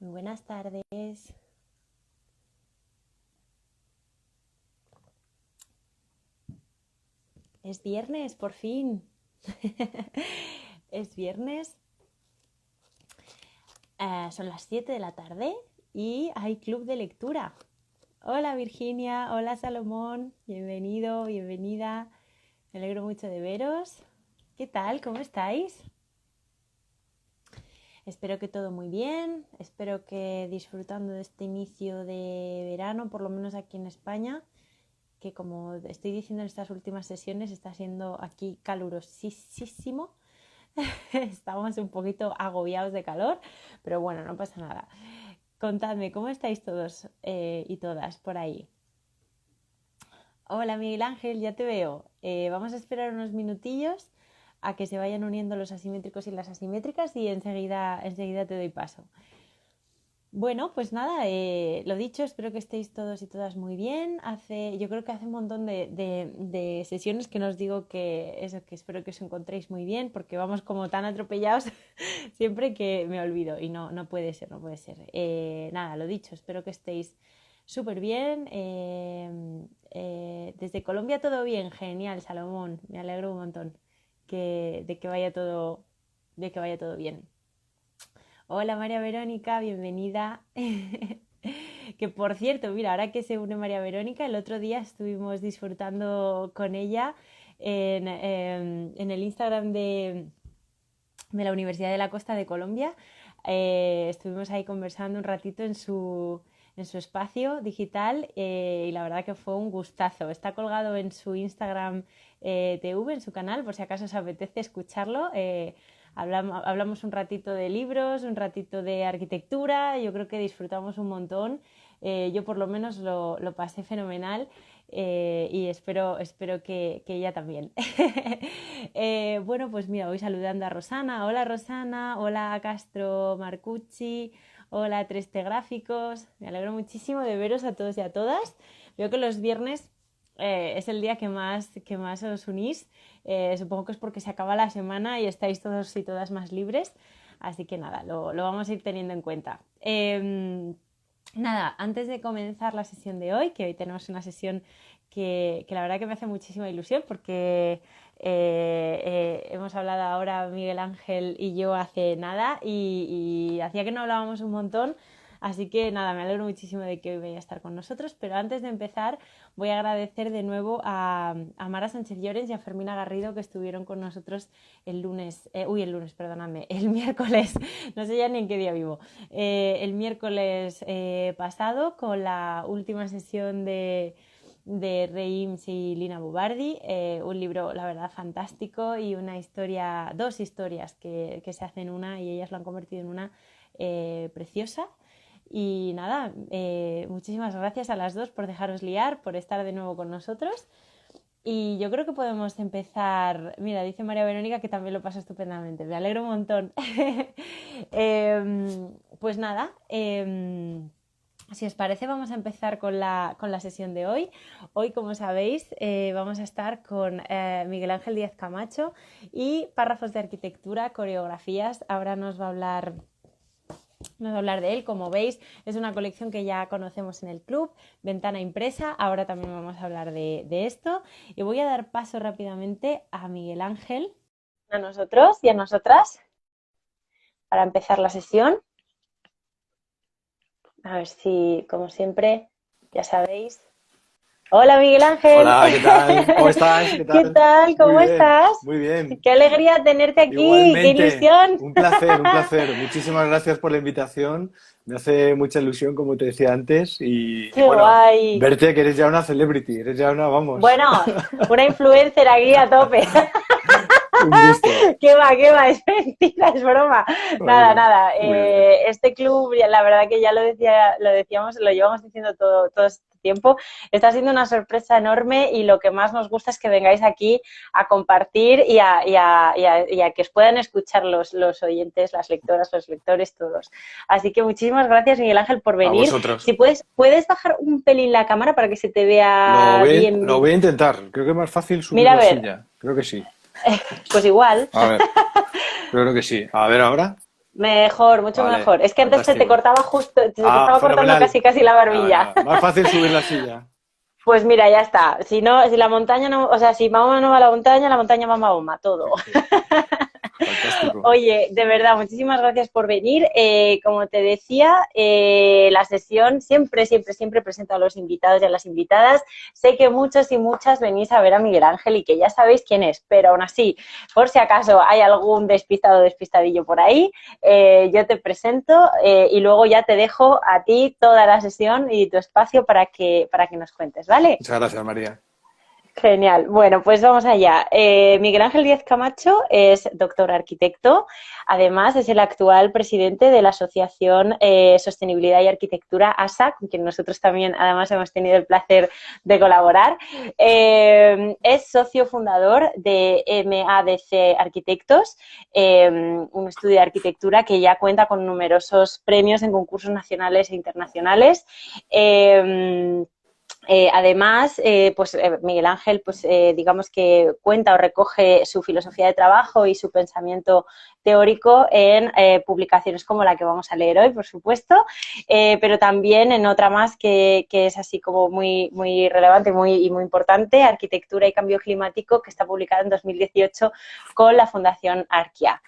Muy buenas tardes. Es viernes, por fin. Es viernes. Son las 7 de la tarde y hay club de lectura. Hola Virginia, hola Salomón, bienvenido, bienvenida. Me alegro mucho de veros. ¿Qué tal? ¿Cómo estáis? Espero que todo muy bien, espero que disfrutando de este inicio de verano, por lo menos aquí en España, que como estoy diciendo en estas últimas sesiones, está siendo aquí calurosísimo. Estamos un poquito agobiados de calor, pero bueno, no pasa nada. Contadme, ¿cómo estáis todos y todas por ahí? Hola Miguel Ángel, ya te veo. Vamos a esperar unos minutillos a que se vayan uniendo los asimétricos y las asimétricas y enseguida te doy paso. Bueno, pues nada, lo dicho, espero que estéis todos y todas muy bien. Yo creo que hace un montón de sesiones que nos digo que espero que os encontréis muy bien, porque vamos como tan atropellados siempre que me olvido y no puede ser, no puede ser. Nada, lo dicho, espero que estéis súper bien. Desde Colombia todo bien, genial, Salomón, me alegro un montón de que vaya todo bien. Hola María Verónica, bienvenida. Que por cierto, mira, ahora que se une María Verónica, el otro día estuvimos disfrutando con ella en el Instagram de la Universidad de la Costa de Colombia. Estuvimos ahí conversando un ratito en su espacio digital y la verdad que fue un gustazo. Está colgado en su Instagram TV, en su canal, por si acaso os apetece escucharlo. Hablamos un ratito de libros, un ratito de arquitectura, yo creo que disfrutamos un montón. Yo por lo menos lo pasé fenomenal y espero que ella también. Bueno, pues mira, voy saludando a Rosana. Hola Rosana, hola Castro Marcucci, hola 3T Gráficos. Me alegro muchísimo de veros a todos y a todas. Veo que los viernes es el día que más os unís. Supongo que es porque se acaba la semana y estáis todos y todas más libres. Así que nada, lo vamos a ir teniendo en cuenta. Nada, antes de comenzar la sesión de hoy, que hoy tenemos una sesión que la verdad que me hace muchísima ilusión porque hemos hablado ahora Miguel Ángel y yo hace nada y hacía que no hablábamos un montón. Así que nada, me alegro muchísimo de que hoy vaya a estar con nosotros, pero antes de empezar voy a agradecer de nuevo a Mara Sánchez Llorens y a Fermina Garrido que estuvieron con nosotros el miércoles, no sé ya ni en qué día vivo, el miércoles pasado con la última sesión de Reims y Lina Bubardi, un libro la verdad fantástico y dos historias que se hacen una y ellas lo han convertido en una preciosa. Y nada, muchísimas gracias a las dos por dejaros liar, por estar de nuevo con nosotros. Y yo creo que podemos empezar. Mira, dice María Verónica que también lo pasa estupendamente. Me alegro un montón. Pues nada, si os parece, vamos a empezar con la sesión de hoy. Hoy, como sabéis, vamos a estar con Miguel Ángel Díaz Camacho y párrafos de arquitectura, coreografías. Ahora nos va a hablar de él. Como veis, es una colección que ya conocemos en el club, Ventana Impresa. Ahora también vamos a hablar de esto. Y voy a dar paso rápidamente a Miguel Ángel, a nosotros y a nosotras, para empezar la sesión. A ver si, como siempre, ya sabéis. Hola Miguel Ángel. Hola, ¿qué tal? ¿Cómo estás? ¿Qué ¿Qué tal? tal? Muy ¿Cómo bien, estás? muy bien. Qué alegría tenerte aquí, qué Igualmente, ilusión. un placer, un placer. Muchísimas gracias por la invitación. Me hace mucha ilusión, como te decía antes, y Qué bueno, guay. verte que eres ya una celebrity, eres ya una, vamos, Bueno, una influencer aquí a tope. un gusto. Qué va, es mentira, es broma. Nada, Bueno, nada. muy bien. Este club, la verdad que ya lo decíamos, lo llevamos diciendo todo este tiempo. Está siendo una sorpresa enorme y lo que más nos gusta es que vengáis aquí a compartir y a que os puedan escuchar los oyentes, las lectoras, los lectores, todos. Así que muchísimas gracias, Miguel Ángel, por A venir. vosotros. Si puedes bajar un pelín la cámara para que se te vea Lo bien. voy a intentar. Creo que es más fácil subir Mira, a la ver, silla. Creo que sí. pues igual. A ver, creo que sí. A ver ahora. Mejor, mucho Vale, mejor. Es que antes se te fantástico. cortaba justo, se te Ah, estaba cortando fenomenal. casi casi la Nada, barbilla. nada. Más fácil subir la silla. Pues mira, ya está. Si no, si la montaña no, o sea, si Mahoma no va a la montaña va a Mahoma, todo. Sí, sí. Fantástico. Oye, de verdad, muchísimas gracias por venir. Como te decía, la sesión siempre, siempre, siempre presento a los invitados y a las invitadas. Sé que muchos y muchas venís a ver a Miguel Ángel y que ya sabéis quién es, pero aún así, por si acaso hay algún despistado o despistadillo por ahí, yo te presento y luego ya te dejo a ti toda la sesión y tu espacio para que nos cuentes, ¿vale? Muchas gracias, María. Genial. Bueno, pues vamos allá. Miguel Ángel Díaz Camacho es doctor arquitecto. Además, es el actual presidente de la Asociación Sostenibilidad y Arquitectura, ASA, con quien nosotros también, además, hemos tenido el placer de colaborar. Es socio fundador de MADC Arquitectos, un estudio de arquitectura que ya cuenta con numerosos premios en concursos nacionales e internacionales. Además, pues Miguel Ángel, pues digamos que cuenta o recoge su filosofía de trabajo y su pensamiento teórico en publicaciones como la que vamos a leer hoy, por supuesto, pero también en otra más que es así como muy, muy relevante y muy importante, Arquitectura y Cambio Climático, que está publicada en 2018 con la Fundación Arquia.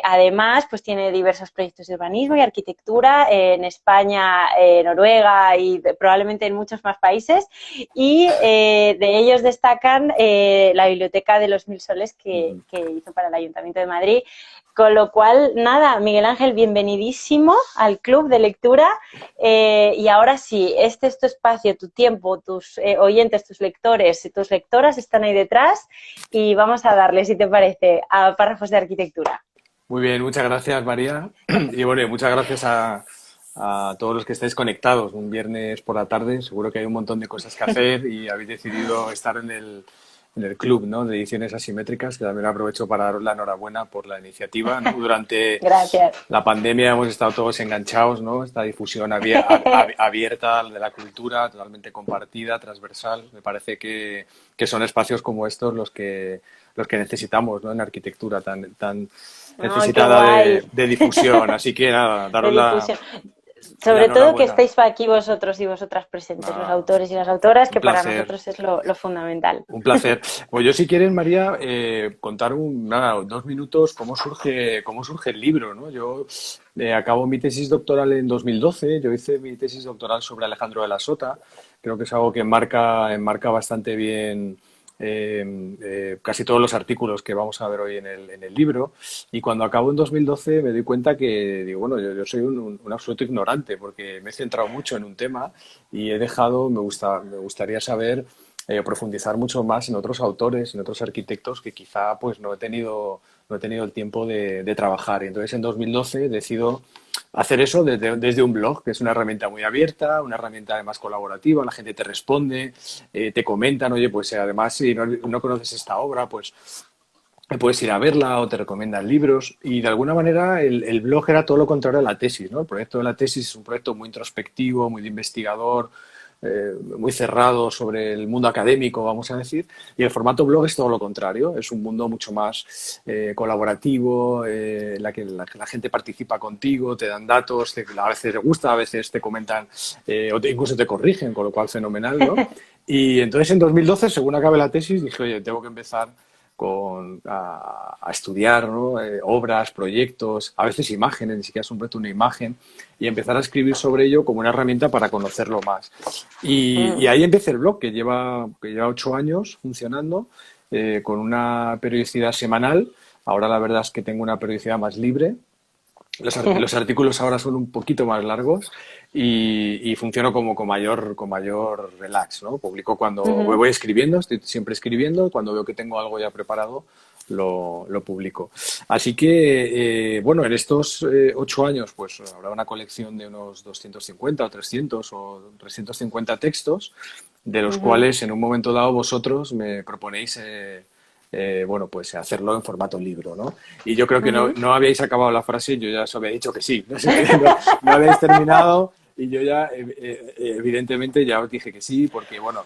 Además, pues tiene diversos proyectos de urbanismo y arquitectura en España, Noruega y probablemente en muchos más países. Y de ellos destacan la Biblioteca de los Mil Soles que hizo para el Ayuntamiento de Madrid. Con lo cual, nada, Miguel Ángel, bienvenidísimo al Club de Lectura. Y ahora sí, este es tu espacio, tu tiempo, tus oyentes, tus lectores y tus lectoras están ahí detrás y vamos a darle, si te parece, a párrafos de arquitectura. Muy bien, muchas gracias, María. Y bueno, y muchas gracias a todos los que estáis conectados. Un viernes por la tarde, seguro que hay un montón de cosas que hacer y habéis decidido estar en el club, ¿no?, de ediciones asimétricas, que también aprovecho para daros la enhorabuena por la iniciativa, ¿no? Durante Gracias. la pandemia hemos estado todos enganchados, ¿no? Esta difusión abierta de la cultura, totalmente compartida, transversal. Me parece que son espacios como estos los que necesitamos, ¿no?, en arquitectura tan ¡Ay, qué necesitada guay! de difusión. Así que nada, De daros difusión. la Sobre todo que enhorabuena. estéis aquí vosotros y vosotras presentes, los Nada, autores y las autoras, un que para placer. nosotros es lo fundamental. Un placer. Pues yo, si quieres, María, contar nada, 2 minutos cómo surge el libro, ¿no? Yo acabo mi tesis doctoral en 2012. Yo hice mi tesis doctoral sobre Alejandro de la Sota. Creo que es algo que enmarca bastante bien casi todos los artículos que vamos a ver hoy en el libro. Y cuando acabo en 2012 me doy cuenta que, digo, bueno, yo soy un absoluto ignorante porque me he centrado mucho en un tema y he dejado, me gustaría saber profundizar mucho más en otros autores, en otros arquitectos que quizá pues no he tenido el tiempo de trabajar. Y entonces en 2012 decido hacer eso desde un blog, que es una herramienta muy abierta, una herramienta además colaborativa, la gente te responde, te comentan, oye, pues además si no conoces esta obra, pues puedes ir a verla o te recomiendan libros. Y de alguna manera el blog era todo lo contrario a la tesis, ¿no? El proyecto de la tesis es un proyecto muy introspectivo, muy de investigador, muy cerrado sobre el mundo académico, vamos a decir, y el formato blog es todo lo contrario, es un mundo mucho más colaborativo, en la que la gente participa contigo, te dan datos, a veces te gusta, a veces te comentan incluso te corrigen, con lo cual fenomenal, ¿no? Y entonces en 2012, según acabé la tesis, dije, oye, tengo que empezar a estudiar, ¿no?, obras, proyectos, a veces imágenes, ni siquiera es un proyecto, una imagen, y empezar a escribir sobre ello como una herramienta para conocerlo más. Y Mm. ahí empecé el blog, que lleva 8 años funcionando, con una periodicidad semanal. Ahora la verdad es que tengo una periodicidad más libre. Los artículos ahora son un poquito más largos y funciono como con mayor relax, ¿no? Publico cuando Ujú. voy escribiendo, estoy siempre escribiendo, cuando veo que tengo algo ya preparado, lo publico. Así que, bueno, en estos 8 años, pues habrá una colección de unos 250 o 350 textos, de los Ujú. cuales en un momento dado vosotros me proponéis bueno, pues hacerlo en formato libro, ¿no? Y yo creo que Ujú. no habíais acabado la frase, yo ya os había dicho que sí, no sé, no habéis terminado y yo ya, evidentemente, ya os dije que sí, porque, bueno,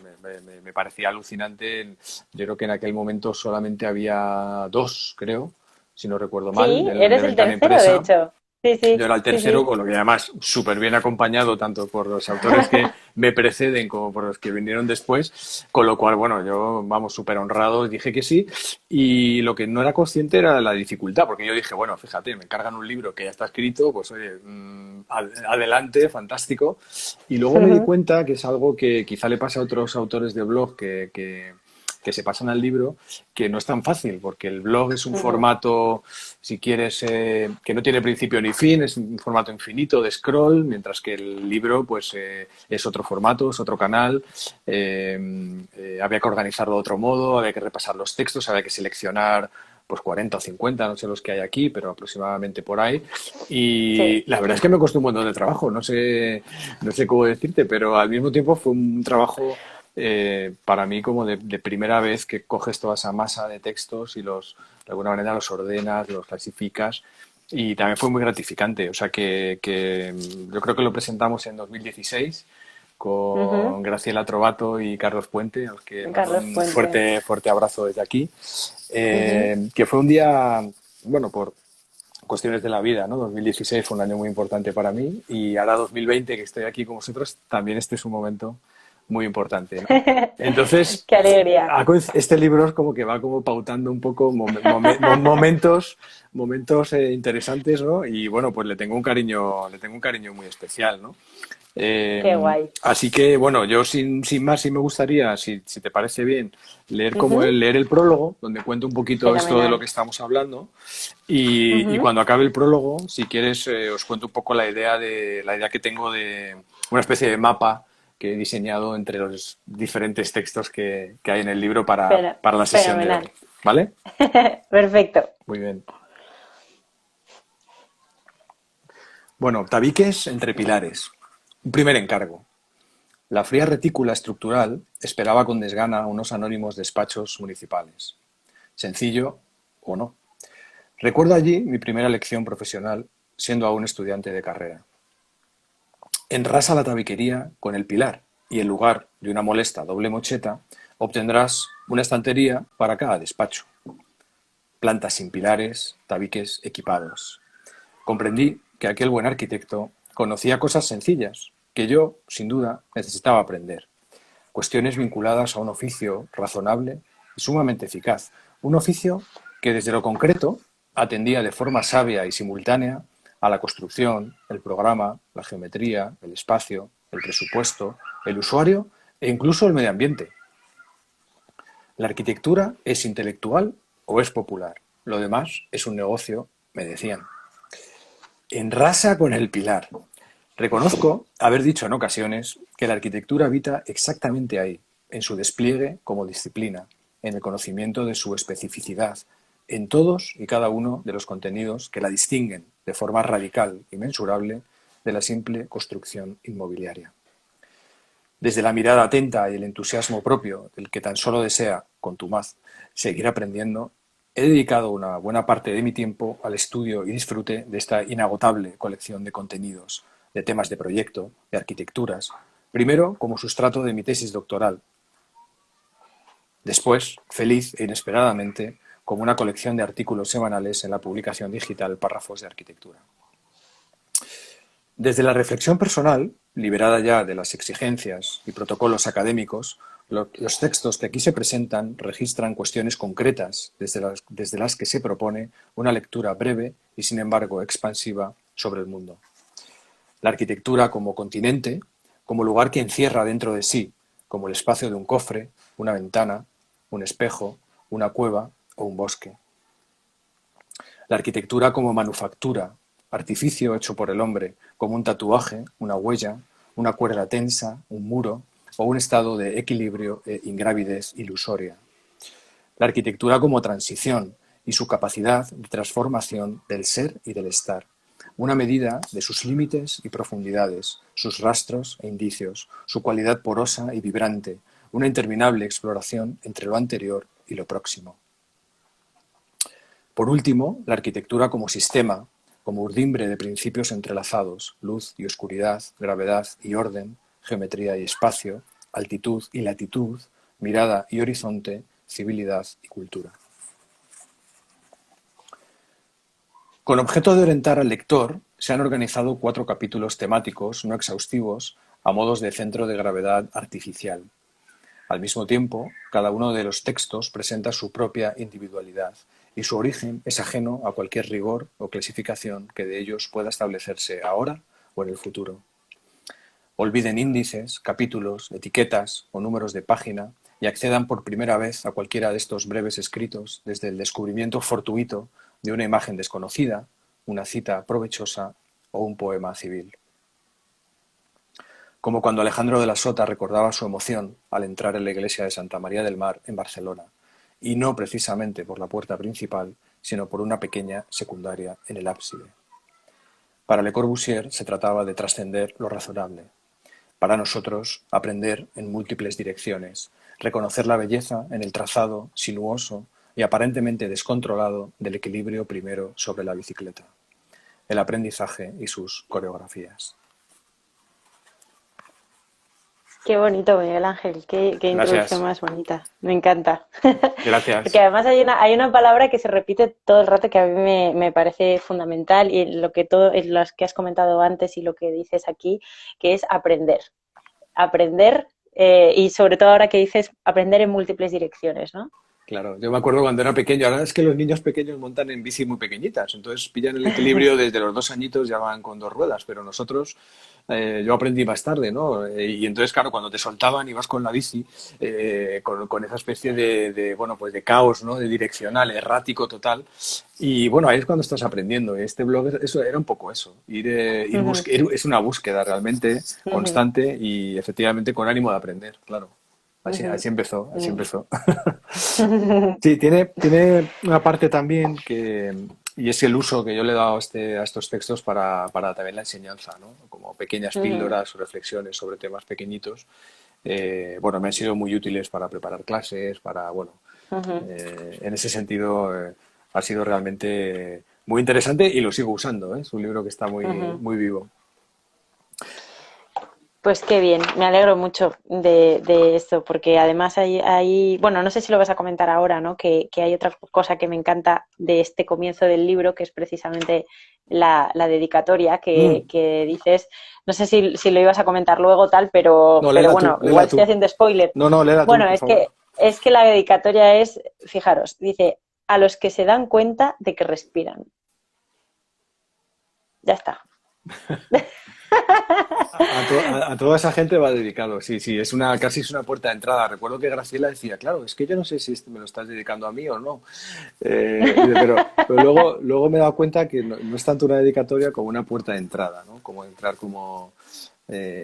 me parecía alucinante. Yo creo que en aquel momento solamente había dos, creo, si no recuerdo mal, Sí, eres de el Ventana tercero, de Impresa. hecho. Sí, Yo sí, era el sí, tercero, sí. con lo que además súper bien acompañado tanto por los autores que me preceden como por los que vinieron después, con lo cual, bueno, yo, vamos, súper honrado, dije que sí, y lo que no era consciente era la dificultad, porque yo dije, bueno, fíjate, me encargan un libro que ya está escrito, pues oye, adelante, fantástico, y luego me di cuenta que es algo que quizá le pasa a otros autores de blog que se pasan al libro, que no es tan fácil, porque el blog es un formato, si quieres, que no tiene principio ni fin, es un formato infinito de scroll, mientras que el libro pues es otro formato, es otro canal, había que organizarlo de otro modo, había que repasar los textos, había que seleccionar pues 40 o 50, no sé los que hay aquí, pero aproximadamente por ahí. Y Sí. la verdad es que me costó un montón de trabajo, no sé cómo decirte, pero al mismo tiempo fue un trabajo para mí como de primera vez que coges toda esa masa de textos y de alguna manera los ordenas, los clasificas y también fue muy gratificante. O sea que yo creo que lo presentamos en 2016 Ujú. con Graciela Trovato y Carlos Puente, a los que mando Carlos un Puente. fuerte abrazo desde aquí, Ujú. que fue un día, bueno, por cuestiones de la vida, ¿no? 2016 fue un año muy importante para mí y ahora 2020 que estoy aquí con vosotros, también este es un momento muy importante, ¿no? Entonces, Qué alegría. este libro es como que va como pautando un poco momentos interesantes, ¿no? Y bueno, pues le tengo un cariño muy especial, ¿no? Qué guay. Así que, bueno, yo sin más, sí me gustaría, si te parece bien, Ujú. leer el prólogo, donde cuento un poquito esto de lo Fenomenal. que estamos hablando. Y Ujú. cuando acabe el prólogo, si quieres, os cuento un poco la idea que tengo de una especie de mapa que he diseñado entre los diferentes textos que hay en el libro para la sesión de hoy. Fenomenal. ¿Vale? Perfecto. Muy bien. Bueno, tabiques entre pilares. Un primer encargo. La fría retícula estructural esperaba con desgana unos anónimos despachos municipales. Sencillo o no. Recuerdo allí mi primera lección profesional, siendo aún estudiante de carrera. Enrasa la tabiquería con el pilar y en lugar de una molesta doble mocheta, obtendrás una estantería para cada despacho. Plantas sin pilares, tabiques equipados. Comprendí que aquel buen arquitecto conocía cosas sencillas que yo, sin duda, necesitaba aprender. Cuestiones vinculadas a un oficio razonable y sumamente eficaz. Un oficio que desde lo concreto atendía de forma sabia y simultánea a la construcción, el programa, la geometría, el espacio, el presupuesto, el usuario e incluso el medio ambiente. La arquitectura es intelectual o es popular. Lo demás es un negocio, me decían. Enrasa con el pilar. Reconozco haber dicho en ocasiones que la arquitectura habita exactamente ahí, en su despliegue como disciplina, en el conocimiento de su especificidad, en todos y cada uno de los contenidos que la distinguen de forma radical y mensurable de la simple construcción inmobiliaria. Desde la mirada atenta y el entusiasmo propio del que tan solo desea, contumaz, seguir aprendiendo, he dedicado una buena parte de mi tiempo al estudio y disfrute de esta inagotable colección de contenidos, de temas de proyecto, de arquitecturas, primero como sustrato de mi tesis doctoral, después, feliz e inesperadamente, como una colección de artículos semanales en la publicación digital Párrafos de Arquitectura. Desde la reflexión personal, liberada ya de las exigencias y protocolos académicos, los textos que aquí se presentan registran cuestiones concretas desde las que se propone una lectura breve y, sin embargo, expansiva sobre el mundo. La arquitectura como continente, como lugar que encierra dentro de sí, como el espacio de un cofre, una ventana, un espejo, una cueva o un bosque. La arquitectura como manufactura, artificio hecho por el hombre, como un tatuaje, una huella, una cuerda tensa, un muro o un estado de equilibrio e ingravidez ilusoria. La arquitectura como transición y su capacidad de transformación del ser y del estar. Una medida de sus límites y profundidades, sus rastros e indicios, su cualidad porosa y vibrante, una interminable exploración entre lo anterior y lo próximo. Por último, la arquitectura como sistema, como urdimbre de principios entrelazados, luz y oscuridad, gravedad y orden, geometría y espacio, altitud y latitud, mirada y horizonte, civilidad y cultura. Con objeto de orientar al lector, se han organizado 4 capítulos temáticos no exhaustivos a modos de centro de gravedad artificial. Al mismo tiempo, cada uno de los textos presenta su propia individualidad y su origen es ajeno a cualquier rigor o clasificación que de ellos pueda establecerse ahora o en el futuro. Olviden índices, capítulos, etiquetas o números de página y accedan por primera vez a cualquiera de estos breves escritos desde el descubrimiento fortuito de una imagen desconocida, una cita provechosa o un poema civil. Como cuando Alejandro de la Sota recordaba su emoción al entrar en la iglesia de Santa María del Mar en Barcelona, y no precisamente por la puerta principal, sino por una pequeña secundaria en el ábside. Para Le Corbusier se trataba de trascender lo razonable. Para nosotros, aprender en múltiples direcciones, reconocer la belleza en el trazado sinuoso y aparentemente descontrolado del equilibrio primero sobre la bicicleta. El aprendizaje y sus coreografías. Qué bonito, Miguel Ángel, qué introducción Gracias. más bonita. Me encanta. Porque Gracias. además hay una palabra que se repite todo el rato que a mí me parece fundamental y en lo que has comentado antes y lo que dices aquí, que es aprender. Aprender y sobre todo ahora que dices aprender en múltiples direcciones, ¿no? Claro, yo me acuerdo cuando era pequeño, ahora es que los niños pequeños montan en bici muy pequeñitas, entonces pillan el equilibrio desde los 2 añitos, ya van con 2 ruedas, pero nosotros, yo aprendí más tarde, ¿no? Y entonces, claro, cuando te soltaban y vas con la bici, con esa especie bueno, pues de caos, ¿no? De direccional, errático total, y bueno, ahí es cuando estás aprendiendo. Este blog, eso era un poco eso, Ujú, es una búsqueda realmente ujú, constante y efectivamente con ánimo de aprender, claro. ujú, Así empezó, así ujú. empezó. Sí, tiene una parte también y es el uso que yo le he dado a estos textos para también la enseñanza, ¿no? Como pequeñas Ujú, píldoras o reflexiones sobre temas pequeñitos. Bueno, me han sido muy útiles para preparar clases, bueno, ujú, en ese sentido ha sido realmente muy interesante y lo sigo usando, ¿eh? Es un libro que está muy, ujú. muy vivo. Pues qué bien, me alegro mucho de esto, porque además bueno, no sé si lo vas a comentar ahora, ¿no? Que hay otra cosa que me encanta de este comienzo del libro, que es precisamente la dedicatoria Mm. que dices, no sé si lo ibas a comentar luego tal, No, pero léela tú, bueno, igual léela estoy tú. haciendo spoiler. No, léela tú, Bueno, por favor. es que la dedicatoria es, fijaros, dice, a los que se dan cuenta de que respiran. Ya está. A toda esa gente va dedicado, sí, sí, casi es una puerta de entrada. Recuerdo que Graciela decía, claro, es que yo no sé si me lo estás dedicando a mí o no. Pero luego me he dado cuenta que no es tanto una dedicatoria como una puerta de entrada, ¿no? Como entrar como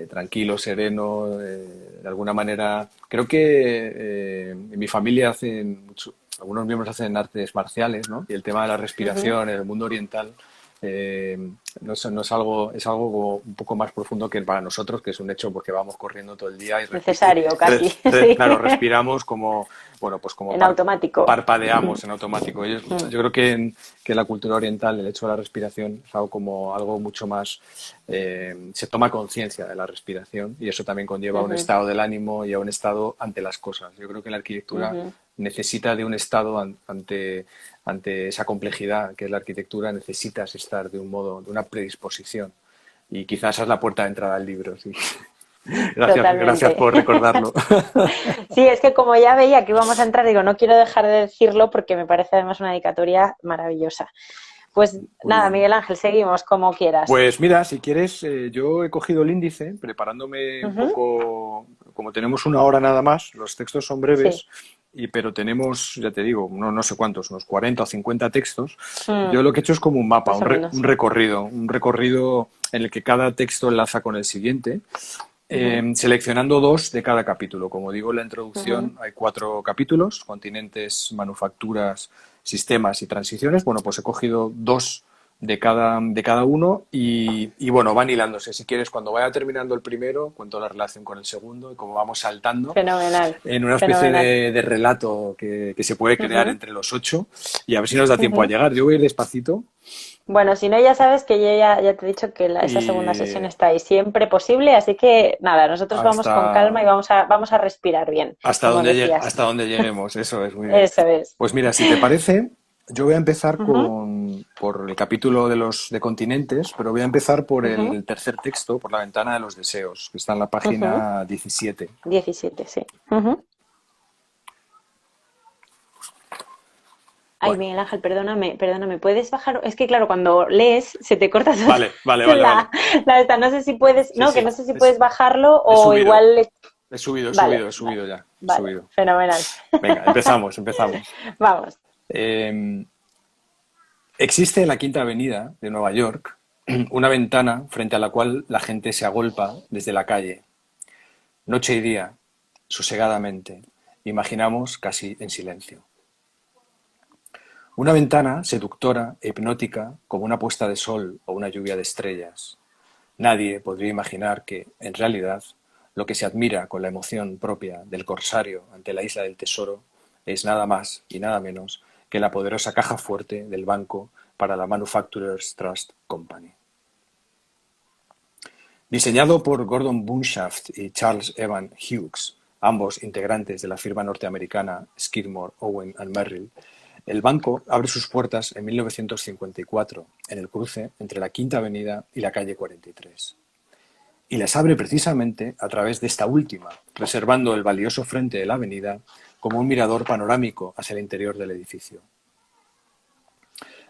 tranquilo, sereno, de alguna manera. Creo que en mi familia algunos miembros hacen artes marciales, ¿no? Y el tema de la Ujú. respiración en el mundo oriental eh, no es algo, es algo como un poco más profundo que para nosotros, que es un hecho porque vamos corriendo todo el día y Necesario, casi, sí, claro, respiramos como, bueno, pues como en automático. parpadeamos en automático. Yo creo que en la cultura oriental el hecho de la respiración es algo como algo mucho más, se toma conciencia de la respiración y eso también conlleva a un Ujú, estado del ánimo y a un estado ante las cosas. Yo creo que la arquitectura ujú. necesita de un estado ante esa complejidad que es la arquitectura, necesitas estar de un modo, de una predisposición. Y quizás esa es la puerta de entrada al libro, sí. Gracias Totalmente. por recordarlo. Sí, es que como ya veía que íbamos a entrar, digo, no quiero dejar de decirlo porque me parece además una dedicatoria maravillosa. Pues Muy nada, bien. Miguel Ángel, seguimos como quieras. Pues mira, si quieres, yo he cogido el índice, preparándome un Ujú, poco, como tenemos una hora nada más, los textos son sí, breves, pero tenemos, ya te digo, no sé cuántos, unos 40 o 50 textos. mm, Yo lo que he hecho es como un mapa, más o menos. un recorrido en el que cada texto enlaza con el siguiente, Ujú, seleccionando 2 de cada capítulo. Como digo en la ujú, introducción, hay 4 capítulos, continentes, manufacturas, sistemas y transiciones. Bueno, pues he cogido 2 de cada uno bueno, van hilándose. Si quieres, cuando vaya terminando el primero, cuento la relación con el segundo y cómo vamos saltando fenomenal, en una especie fenomenal. de relato que se puede crear Ujú, entre los 8 y a ver si nos da tiempo a ujú. llegar. Yo voy a ir despacito Bueno, si no, ya sabes que yo ya te he dicho que esa segunda sesión y está ahí siempre posible, así que nada, nosotros vamos con calma y hasta, vamos a respirar bien, como decías. hasta donde lleguemos. Eso es muy bien. Eso es. Pues mira, si te parece, Yo voy a empezar Ujú, por el capítulo de continentes, pero voy a empezar por ujú, el tercer texto, por la ventana de los deseos, que está en la ujú. página 17. 17, sí. Ujú. Ay, Bueno, Miguel Ángel, perdóname, ¿puedes bajar? Es que claro, cuando lees se te corta todo vale, vale, vale, la, vale. la esta. No sé si puedes, Sí, no, que sí, no sé si puedes bajarlo he o subido, igual. he subido, he Vale, subido, he vale, subido ya, he vale, subido. fenomenal. Venga, empezamos, empezamos. Vamos. Eh, Existe en la Quinta Avenida de Nueva York una ventana frente a la cual la gente se agolpa desde la calle, noche y día, sosegadamente, imaginamos casi en silencio. Una ventana seductora e hipnótica como una puesta de sol o una lluvia de estrellas. Nadie podría imaginar que, en realidad, lo que se admira con la emoción propia del corsario ante la isla del tesoro es nada más y nada menos que la poderosa caja fuerte del banco para la Manufacturers Trust Company. Diseñado por Gordon Bunshaft y Charles Evan Hughes, ambos integrantes de la firma norteamericana Skidmore, Owen and Merrill, el banco abre sus puertas en 1954 en el cruce entre la Quinta Avenida y la calle 43. Y las abre precisamente a través de esta última, reservando el valioso frente de la avenida como un mirador panorámico hacia el interior del edificio.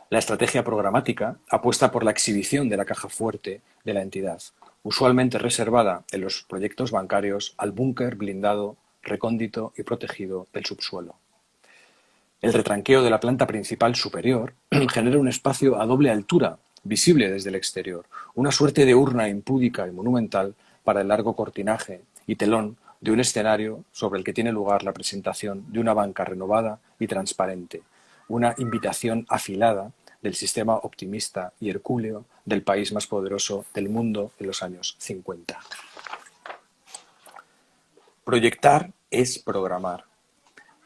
La estrategia programática apuesta por la exhibición de la caja fuerte de la entidad, usualmente reservada en los proyectos bancarios al búnker blindado, recóndito y protegido del subsuelo. El retranqueo de la planta principal superior genera un espacio a doble altura, visible desde el exterior, una suerte de urna impúdica y monumental para el largo cortinaje y telón de un escenario sobre el que tiene lugar la presentación de una banca renovada y transparente, una invitación afilada del sistema optimista y hercúleo del país más poderoso del mundo en los años 50. Proyectar es programar.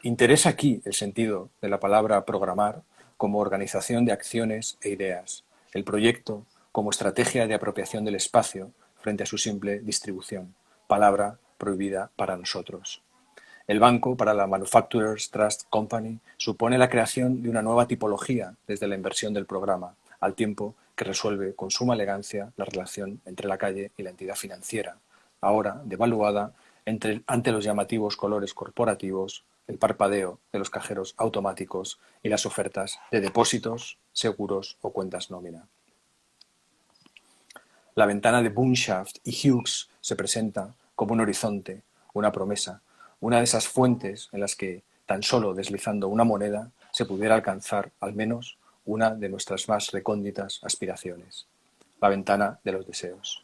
Interesa aquí el sentido de la palabra programar como organización de acciones e ideas, el proyecto como estrategia de apropiación del espacio frente a su simple distribución, palabra prohibida para nosotros. El banco para la Manufacturers Trust Company supone la creación de una nueva tipología desde la inversión del programa, al tiempo que resuelve con suma elegancia la relación entre la calle y la entidad financiera, ahora devaluada ante los llamativos colores corporativos, el parpadeo de los cajeros automáticos y las ofertas de depósitos, seguros o cuentas nómina. La ventana de Bunshaft y Hughes se presenta como un horizonte, una promesa, una de esas fuentes en las que, tan solo deslizando una moneda, se pudiera alcanzar al menos una de nuestras más recónditas aspiraciones, la ventana de los deseos.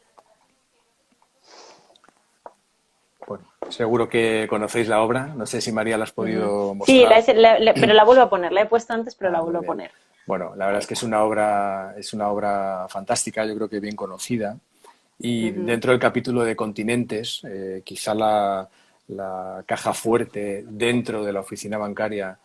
Bueno, seguro que conocéis la obra, no sé si María la has Ujú. podido Sí, mostrar. pero la vuelvo a poner. La he puesto antes, pero la Ah, muy vuelvo a bien. poner. Bueno, la verdad Ahí es que está. es una obra fantástica, yo creo que bien conocida. Y Ujú, dentro del capítulo de continentes, quizá la caja fuerte dentro de la oficina bancaria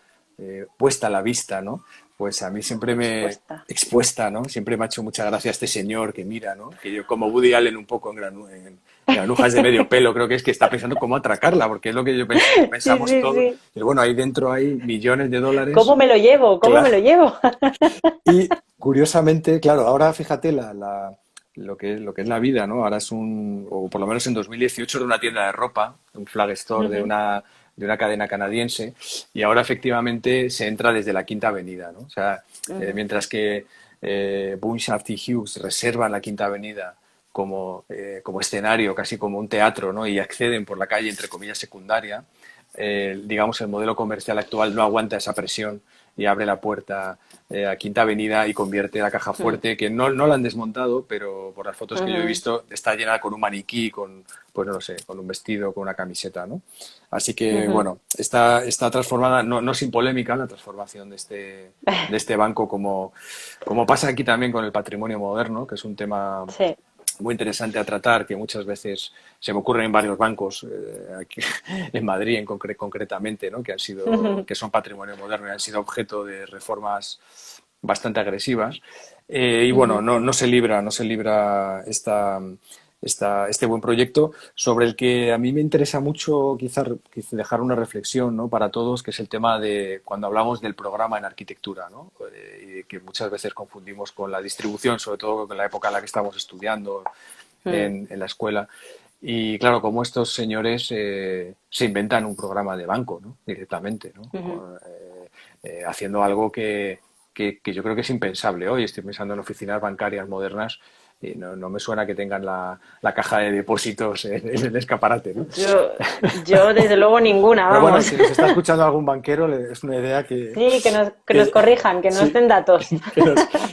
puesta a la vista, ¿no? Pues a mí siempre me expuesta. expuesta, ¿no? Siempre me ha hecho mucha gracia este señor que mira, ¿no? Que yo como Woody Allen un poco en granujas de medio pelo, creo que es que está pensando cómo atracarla, porque es lo que yo Sí, pensamos sí, todos. sí. Pero bueno, ahí dentro hay millones de ¿Cómo dólares. me lo llevo? ¿Cómo me Claro. lo llevo? Y curiosamente, claro, ahora fíjate lo que es la vida, ¿no? Ahora es o por lo menos en 2018 era una tienda de ropa, un flag store Ujú, de una cadena canadiense, y ahora efectivamente se entra desde la Quinta Avenida, ¿no? O sea, ujú, mientras que Bunshaft y Hughes reservan la Quinta Avenida como escenario, casi como un teatro, ¿no? Y acceden por la calle, entre comillas, secundaria, digamos, el modelo comercial actual no aguanta esa presión y abre la puerta a Quinta Avenida y convierte la caja ujú, fuerte, que no la han desmontado, pero por las fotos que yo he ujú, visto está llena con un maniquí, pues no lo sé, con un vestido, con una camiseta, ¿no? Así que, ujú. bueno, está transformada, no sin polémica, la transformación de este banco, como pasa aquí también con el patrimonio moderno, que es un tema Sí. muy interesante a tratar, que muchas veces se me ocurren en varios bancos, aquí en Madrid concretamente, ¿no? Que son patrimonio moderno y han sido objeto de reformas bastante agresivas. Y bueno, Ujú, no se libra este buen proyecto sobre el que a mí me interesa mucho quizá dejar una reflexión, ¿no? Para todos, que es el tema de cuando hablamos del programa en arquitectura, ¿no? Y que muchas veces confundimos con la distribución, sobre todo en la época en la que estamos estudiando Mm, en la escuela. Y claro, como estos señores se inventan un programa de banco, ¿no? Directamente, ¿no? ujú. Haciendo algo que yo creo que es impensable hoy. Estoy pensando en oficinas bancarias modernas y no me suena que tengan la caja de depósitos en el escaparate, ¿no? Yo desde luego ninguna, Pero bueno, vamos. si nos está escuchando algún banquero, es una idea Sí, que nos que, corrijan, que nos sí, den datos.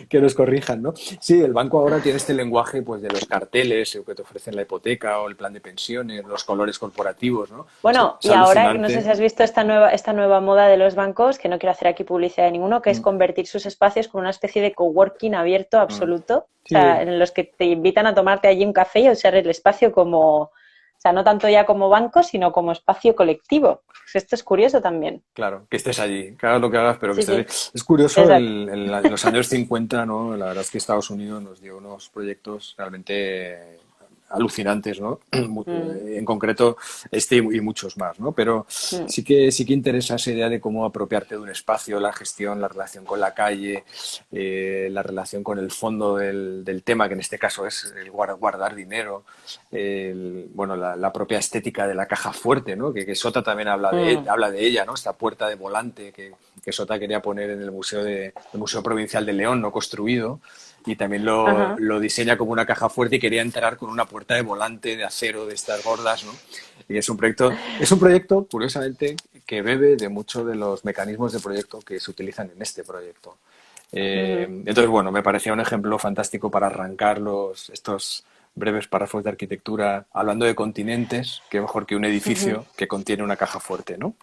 que nos corrijan, ¿no? Sí, el banco ahora tiene este lenguaje pues, de los carteles que te ofrecen la hipoteca o el plan de pensiones, los colores corporativos, ¿no? Bueno, Es y ahora, no sé si alucinante. has visto esta nueva moda de los bancos, que no quiero hacer aquí publicidad de ninguno, que es Mm, convertir sus espacios con una especie de coworking abierto mm. absoluto, o sea, Sí, en los que te invitan a tomarte allí un café y a usar el espacio como, o sea, no tanto ya como banco, sino como espacio colectivo. Pues esto es curioso también. claro, que estés allí, que hagas lo que hagas, pero que Sí, estés sí, allí. Es curioso, exacto. en los años 50, ¿no? La verdad es que Estados Unidos nos dio unos proyectos realmente alucinantes, ¿no? Mm, En concreto, este y muchos más, ¿no? Pero mm, sí que interesa esa idea de cómo apropiarte de un espacio, la gestión, la relación con la calle, la relación con el fondo del tema, que en este caso es el guardar dinero, bueno, la propia estética de la caja fuerte, ¿no? Que Sota también mm, habla de ella, ¿no? Esta puerta de volante que Sota quería poner en el Museo Provincial de León, no construido, y también ajá. lo diseña como una caja fuerte y quería entrar con una puerta de volante de acero de estas gordas, ¿no? Y es un proyecto, curiosamente, que bebe de muchos de los mecanismos de proyecto que se utilizan en este proyecto. Ujú, Entonces, bueno, me parecía un ejemplo fantástico para arrancar estos breves párrafos de arquitectura hablando de continentes, que mejor que un ujú, edificio que contiene una caja fuerte, ¿no?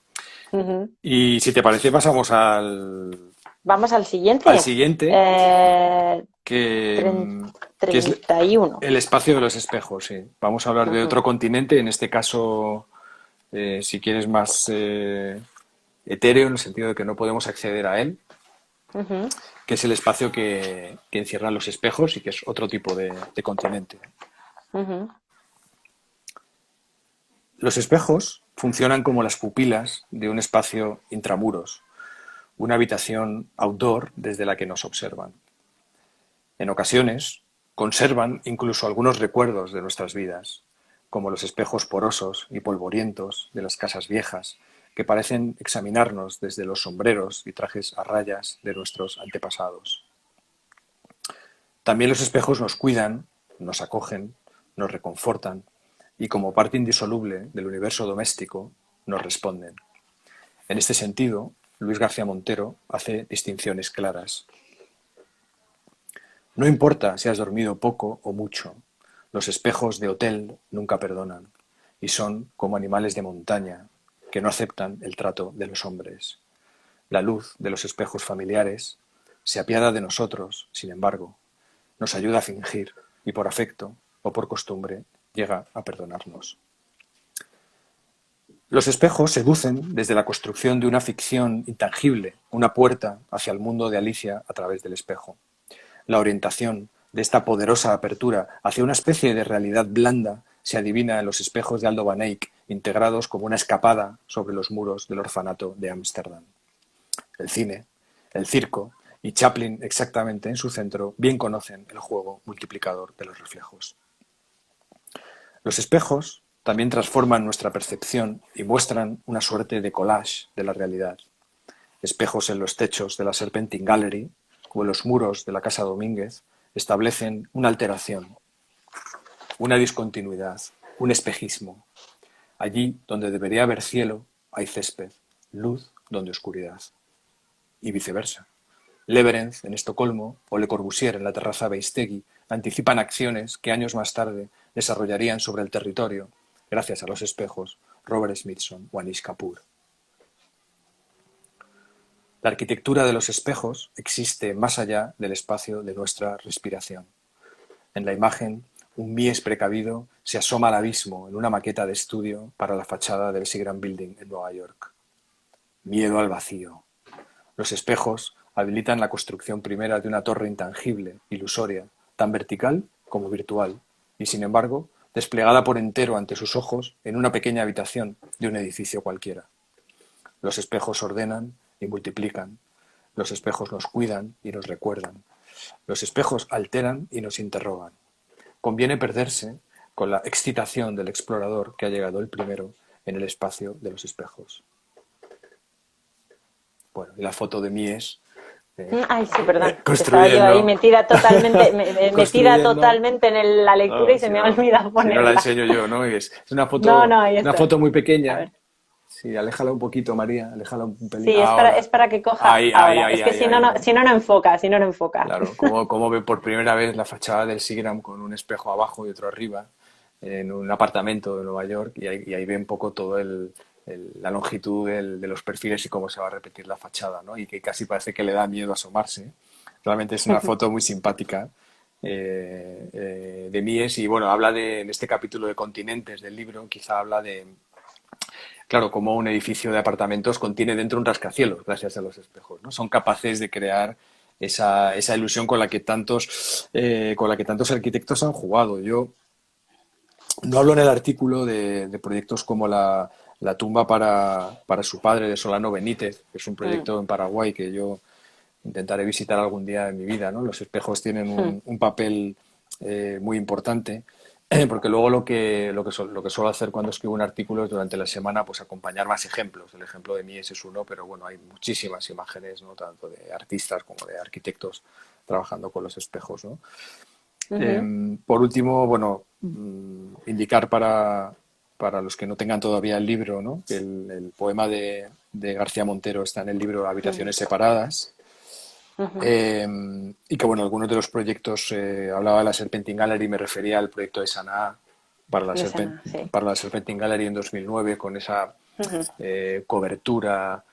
ujú. Y si te parece, pasamos Vamos al al siguiente. siguiente, Eh, que, tren- que es 31. el espacio de los espejos, sí. Vamos a hablar de Ujú, otro continente, en este caso, si quieres, más etéreo, en el sentido de que no podemos acceder a él, ujú, que es el espacio que encierran los espejos y que es otro tipo de continente. ujú, Los espejos funcionan como las pupilas de un espacio intramuros, una habitación outdoor desde la que nos observan. En ocasiones, conservan incluso algunos recuerdos de nuestras vidas, como los espejos porosos y polvorientos de las casas viejas, que parecen examinarnos desde los sombreros y trajes a rayas de nuestros antepasados. También los espejos nos cuidan, nos acogen, nos reconfortan y como parte indisoluble del universo doméstico nos responden. En este sentido, Luis García Montero hace distinciones claras. No importa si has dormido poco o mucho, los espejos de hotel nunca perdonan y son como animales de montaña que no aceptan el trato de los hombres. La luz de los espejos familiares se apiada de nosotros, sin embargo, nos ayuda a fingir y por afecto o por costumbre llega a perdonarnos. Los espejos seducen desde la construcción de una ficción intangible, una puerta hacia el mundo de Alicia a través del espejo. La orientación de esta poderosa apertura hacia una especie de realidad blanda se adivina en los espejos de Aldo van Eyck, integrados como una escapada sobre los muros del orfanato de Ámsterdam. El cine, el circo y Chaplin exactamente en su centro bien conocen el juego multiplicador de los reflejos. Los espejos también transforman nuestra percepción y muestran una suerte de collage de la realidad. Espejos en los techos de la Serpentine Gallery o en los muros de la Casa Domínguez establecen una alteración, una discontinuidad, un espejismo. Allí donde debería haber cielo hay césped, luz donde oscuridad. Y viceversa. Leverens en Estocolmo o Le Corbusier en la terraza Beistegui anticipan acciones que años más tarde desarrollarían sobre el territorio, gracias a los espejos, Robert Smithson o Anish Kapoor. La arquitectura de los espejos existe más allá del espacio de nuestra respiración. En la imagen, un mies precavido se asoma al abismo en una maqueta de estudio para la fachada del Seagram Building en Nueva York. Miedo al vacío. Los espejos habilitan la construcción primera de una torre intangible, ilusoria, tan vertical como virtual, y sin embargo desplegada por entero ante sus ojos en una pequeña habitación de un edificio cualquiera. Los espejos ordenan y multiplican. Los espejos nos cuidan y nos recuerdan. Los espejos alteran y nos interrogan. Conviene perderse con la excitación del explorador que ha llegado el primero en el espacio de los espejos. Bueno, y la foto de Mies Ay, sí, perdón. Estaba yo construyendo, ahí metida totalmente, metida construyendo. totalmente en la lectura y se me ha olvidado Si no la ponerla. enseño yo, ¿no? Es No, no, ahí una está. foto muy A pequeña. ver. Sí, aléjala un poquito, María, aléjala un pelín. Sí, Ahora. es para que coja Ahí, ahí, ahora. Es ahí, que ahí, si no, ahí, no, ¿no? si no, no enfoca, si no, no enfoca. Claro, como ve por primera vez la fachada del Seagram con un espejo abajo y otro arriba en un apartamento de Nueva York y ahí ve un poco todo la longitud de los perfiles y cómo se va a repetir la fachada, ¿no? Y que casi parece que le da miedo asomarse. Realmente es una foto muy simpática de Mies y bueno, habla en este capítulo de continentes del libro, quizá habla de, claro, cómo un edificio de apartamentos contiene dentro un rascacielos gracias a los espejos, ¿no? Son capaces de crear esa ilusión con la que tantos arquitectos han jugado. Yo no hablo en el artículo de proyectos como la tumba para su padre de Solano Benítez, que es un Mm, proyecto en Paraguay que yo intentaré visitar algún día en mi vida, ¿no? Los espejos tienen mm. un papel muy importante, porque luego lo que suelo hacer cuando escribo un artículo es durante la semana pues acompañar más ejemplos. El ejemplo de Mies es uno, pero bueno, hay muchísimas imágenes, ¿no? Tanto de artistas como de arquitectos trabajando con los espejos, ¿no? Ujú. Por último, bueno, indicar para los que no tengan todavía el libro, ¿no? Que el poema de García Montero está en el libro Mm, Habitaciones separadas. ujú. Y que bueno, algunos de los proyectos, hablaba de la Serpentine Gallery, me refería al proyecto de Sanaa De Sana, sí. para la Serpentine Gallery en 2009, con esa Ujú. cobertura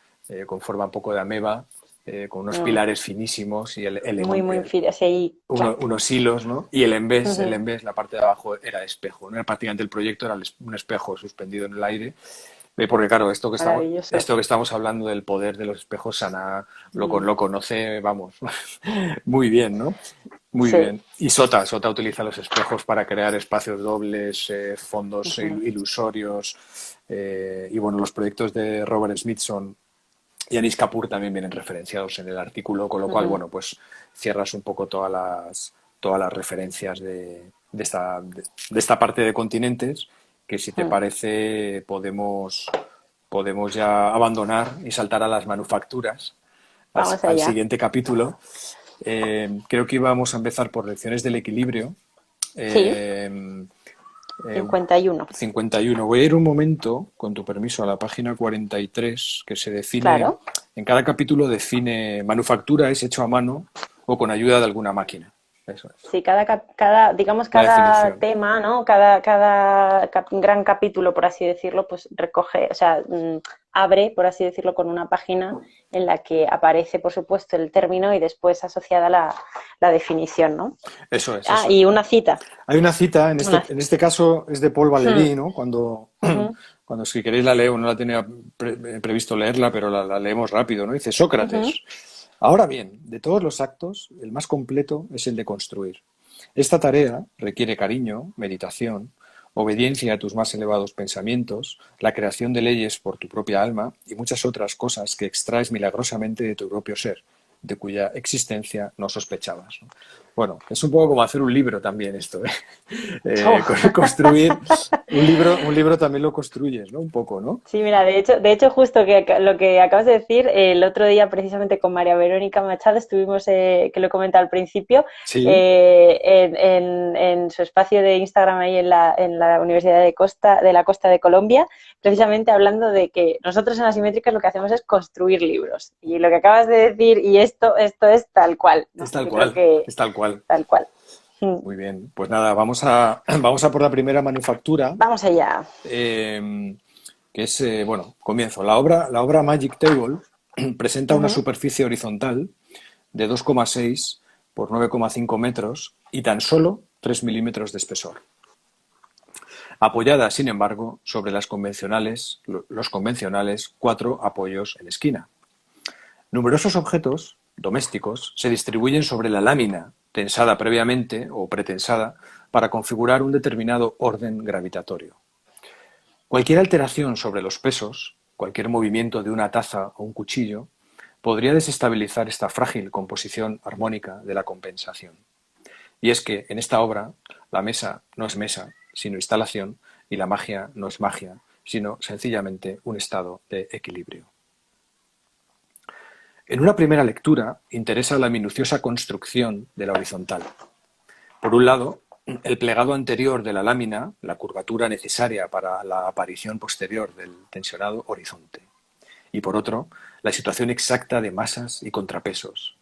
con forma un poco de ameba, con unos Mm. pilares finísimos y Muy, muy fina, sí, clac. unos hilos, ¿no? Y el embés, la parte de abajo era espejo, ¿no? Era prácticamente el proyecto, era un espejo suspendido en el aire. Porque claro, Maravilloso. esto que estamos hablando del poder de los espejos, Sana Mm. lo conoce, vamos, muy bien, ¿no? Muy Sí. bien. Y Sota utiliza los espejos para crear espacios dobles, fondos Ujú. ilusorios, y bueno, los proyectos de Robert Smithson y Anish Kapoor también vienen referenciados en el artículo, con lo cual, Ujú. bueno, pues cierras un poco todas las referencias de esta parte de continentes, que si te Mm. parece podemos ya abandonar y saltar a las manufacturas, Vamos al allá. siguiente capítulo. Creo que íbamos a empezar por lecciones del equilibrio. Sí, Eh, eh, 51. 51. Voy a ir un momento, con tu permiso, a la página 43, que se define, Claro. en cada capítulo define manufactura es hecho a mano o con ayuda de alguna máquina. Eso es, Sí, digamos, la cada definición. tema, ¿no? Gran capítulo, por así decirlo, pues recoge, o sea, abre, por así decirlo, con una página en la que aparece, por supuesto, el término y después asociada la definición, ¿no? Eso es, Ah, eso y es. una cita. Hay una cita, Una... en este caso es de Paul Hmm, Valéry, ¿no? ujú, Cuando si queréis la leo, no la tenía previsto leerla, pero la leemos rápido, ¿no? Dice ujú. Sócrates. Ahora bien, de todos los actos, el más completo es el de construir. Esta tarea requiere cariño, meditación, obediencia a tus más elevados pensamientos, la creación de leyes por tu propia alma y muchas otras cosas que extraes milagrosamente de tu propio ser, de cuya existencia no sospechabas, ¿no? Bueno, es un poco como hacer un libro también esto, ¿eh? Oh. Construir un libro también lo construyes, ¿no? Un poco, ¿no? Sí, mira, de hecho justo lo que acabas de decir, el otro día precisamente con María Verónica Machado estuvimos, que lo he comentado al principio, Sí, en su espacio de Instagram ahí en la Universidad de la Costa de Colombia, precisamente hablando de que nosotros en Asimétricas lo que hacemos es construir libros. Y lo que acabas de decir, y esto es tal cual, es ¿no? tal Yo creo cual, que es tal cual. tal cual. Mm. Muy bien, pues nada, vamos a por la primera manufactura, Vamos allá. eh, que es, bueno, comienzo. La obra Magic Table presenta una Ujú. superficie horizontal de 2,6 por 9,5 metros y tan solo 3 milímetros de espesor. Apoyada, sin embargo, sobre los convencionales cuatro apoyos en esquina. Numerosos objetos domésticos se distribuyen sobre la lámina tensada previamente o pretensada para configurar un determinado orden gravitatorio. Cualquier alteración sobre los pesos, cualquier movimiento de una taza o un cuchillo, podría desestabilizar esta frágil composición armónica de la compensación. Y es que en esta obra la mesa no es mesa, sino instalación, y la magia no es magia, sino sencillamente un estado de equilibrio. En una primera lectura interesa la minuciosa construcción de la horizontal. Por un lado, el plegado anterior de la lámina, la curvatura necesaria para la aparición posterior del tensionado horizonte. Y por otro, la situación exacta de masas y contrapesos.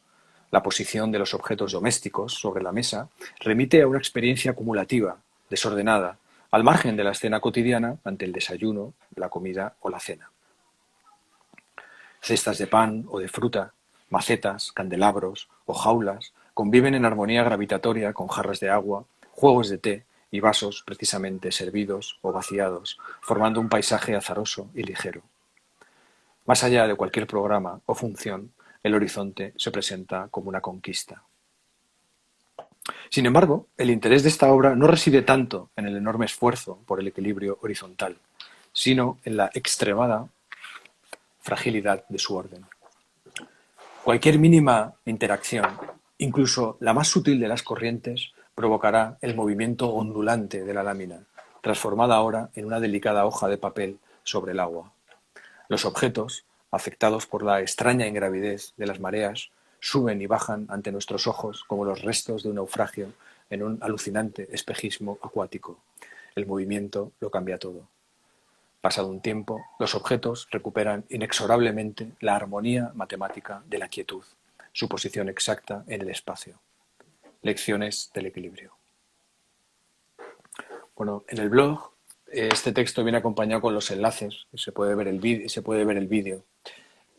La posición de los objetos domésticos sobre la mesa remite a una experiencia acumulativa, desordenada, al margen de la escena cotidiana ante el desayuno, la comida o la cena. Cestas de pan o de fruta, macetas, candelabros o jaulas conviven en armonía gravitatoria con jarras de agua, juegos de té y vasos precisamente servidos o vaciados, formando un paisaje azaroso y ligero. Más allá de cualquier programa o función, el horizonte se presenta como una conquista. Sin embargo, el interés de esta obra no reside tanto en el enorme esfuerzo por el equilibrio horizontal, sino en la extremada fragilidad de su orden. Cualquier mínima interacción, incluso la más sutil de las corrientes, provocará el movimiento ondulante de la lámina, transformada ahora en una delicada hoja de papel sobre el agua. Los objetos, afectados por la extraña ingravidez de las mareas, suben y bajan ante nuestros ojos como los restos de un naufragio en un alucinante espejismo acuático. El movimiento lo cambia todo. Pasado un tiempo, los objetos recuperan inexorablemente la armonía matemática de la quietud, su posición exacta en el espacio. Lecciones del equilibrio. Bueno, en el blog este texto viene acompañado con los enlaces, se puede ver el vídeo.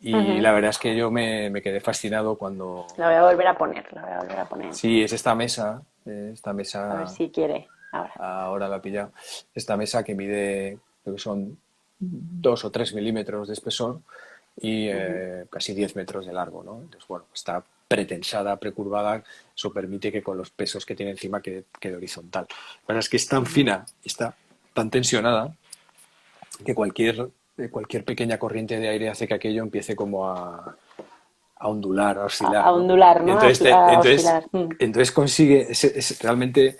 Y la verdad es que yo me quedé fascinado cuando... La voy a volver a poner. Sí, es esta mesa, A ver si quiere ahora. ahora la he pillado, esta mesa que mide, creo que son 2 o 3 milímetros de espesor y casi 10 metros de largo, ¿no? Entonces, bueno, está pretensada, precurvada, eso permite que con los pesos que tiene encima quede horizontal. La verdad es que es tan fina, está tan tensionada, que cualquier pequeña corriente de aire hace que aquello empiece como a ondular, a oscilar, A ¿no? ondular, Y ¿no? A entonces, oscilar. entonces consigue, es realmente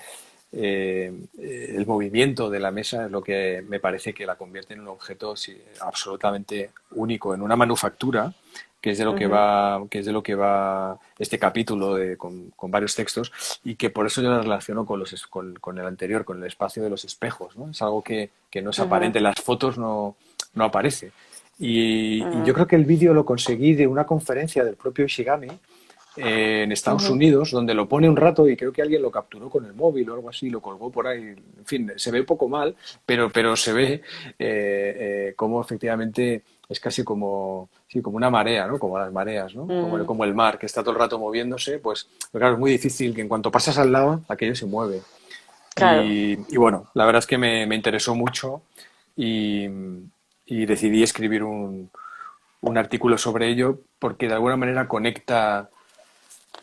el movimiento de la mesa es lo que me parece que la convierte en un objeto absolutamente único, en una manufactura, que es de lo que va este capítulo con varios textos, y que por eso yo lo relaciono con el anterior, con el espacio de los espejos, ¿no? Es algo que no es aparente, en las fotos no aparece. Y yo creo que el vídeo lo conseguí de una conferencia del propio Ishigami en Estados Unidos, donde lo pone un rato y creo que alguien lo capturó con el móvil o algo así, lo colgó por ahí. En fin, se ve un poco mal, pero se ve cómo efectivamente es casi como, sí, como una marea, ¿no? Como las mareas, ¿no? Como el mar, que está todo el rato moviéndose, pues claro, es muy difícil que en cuanto pasas al lado, aquello se mueve. Claro. Y bueno, la verdad es que me interesó mucho y, y decidí escribir un artículo sobre ello porque de alguna manera conecta.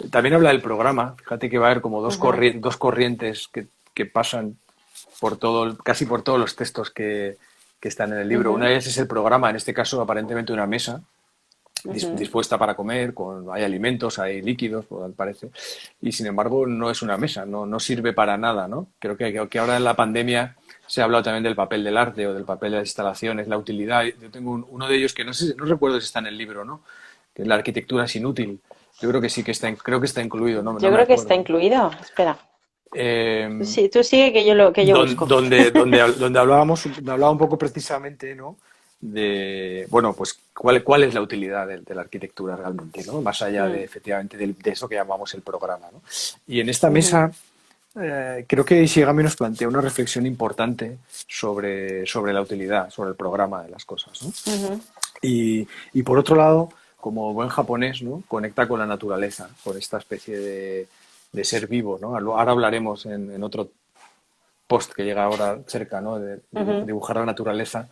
También habla del programa. Fíjate que va a haber como dos corrientes que pasan casi por todos los textos que están en el libro. Una de ellas es el programa, en este caso aparentemente una mesa dispuesta para comer, hay alimentos, hay líquidos, por lo que parece, y sin embargo no es una mesa, no sirve para nada, ¿no? Creo que ahora en la pandemia se ha hablado también del papel del arte o del papel de las instalaciones, la utilidad. Yo tengo uno de ellos que no recuerdo si está en el libro, ¿no? Que la arquitectura es inútil. Yo creo que sí que creo que está incluido, no Yo me creo que está acuerdo. incluido. Espera. Eh, Sí, tú sigue que yo busco. donde hablaba un poco precisamente, ¿no? De, bueno, pues cuál es la utilidad de la arquitectura realmente, ¿no? Más allá de efectivamente de eso que llamamos el programa, ¿no? Y en esta mesa creo que Ishigami nos plantea una reflexión importante sobre la utilidad, sobre el programa de las cosas, ¿no? Y por otro lado, como buen japonés, ¿no? Conecta con la naturaleza, con esta especie de ser vivo, ¿no? Ahora hablaremos en otro post que llega ahora cerca, ¿no? De dibujar la naturaleza,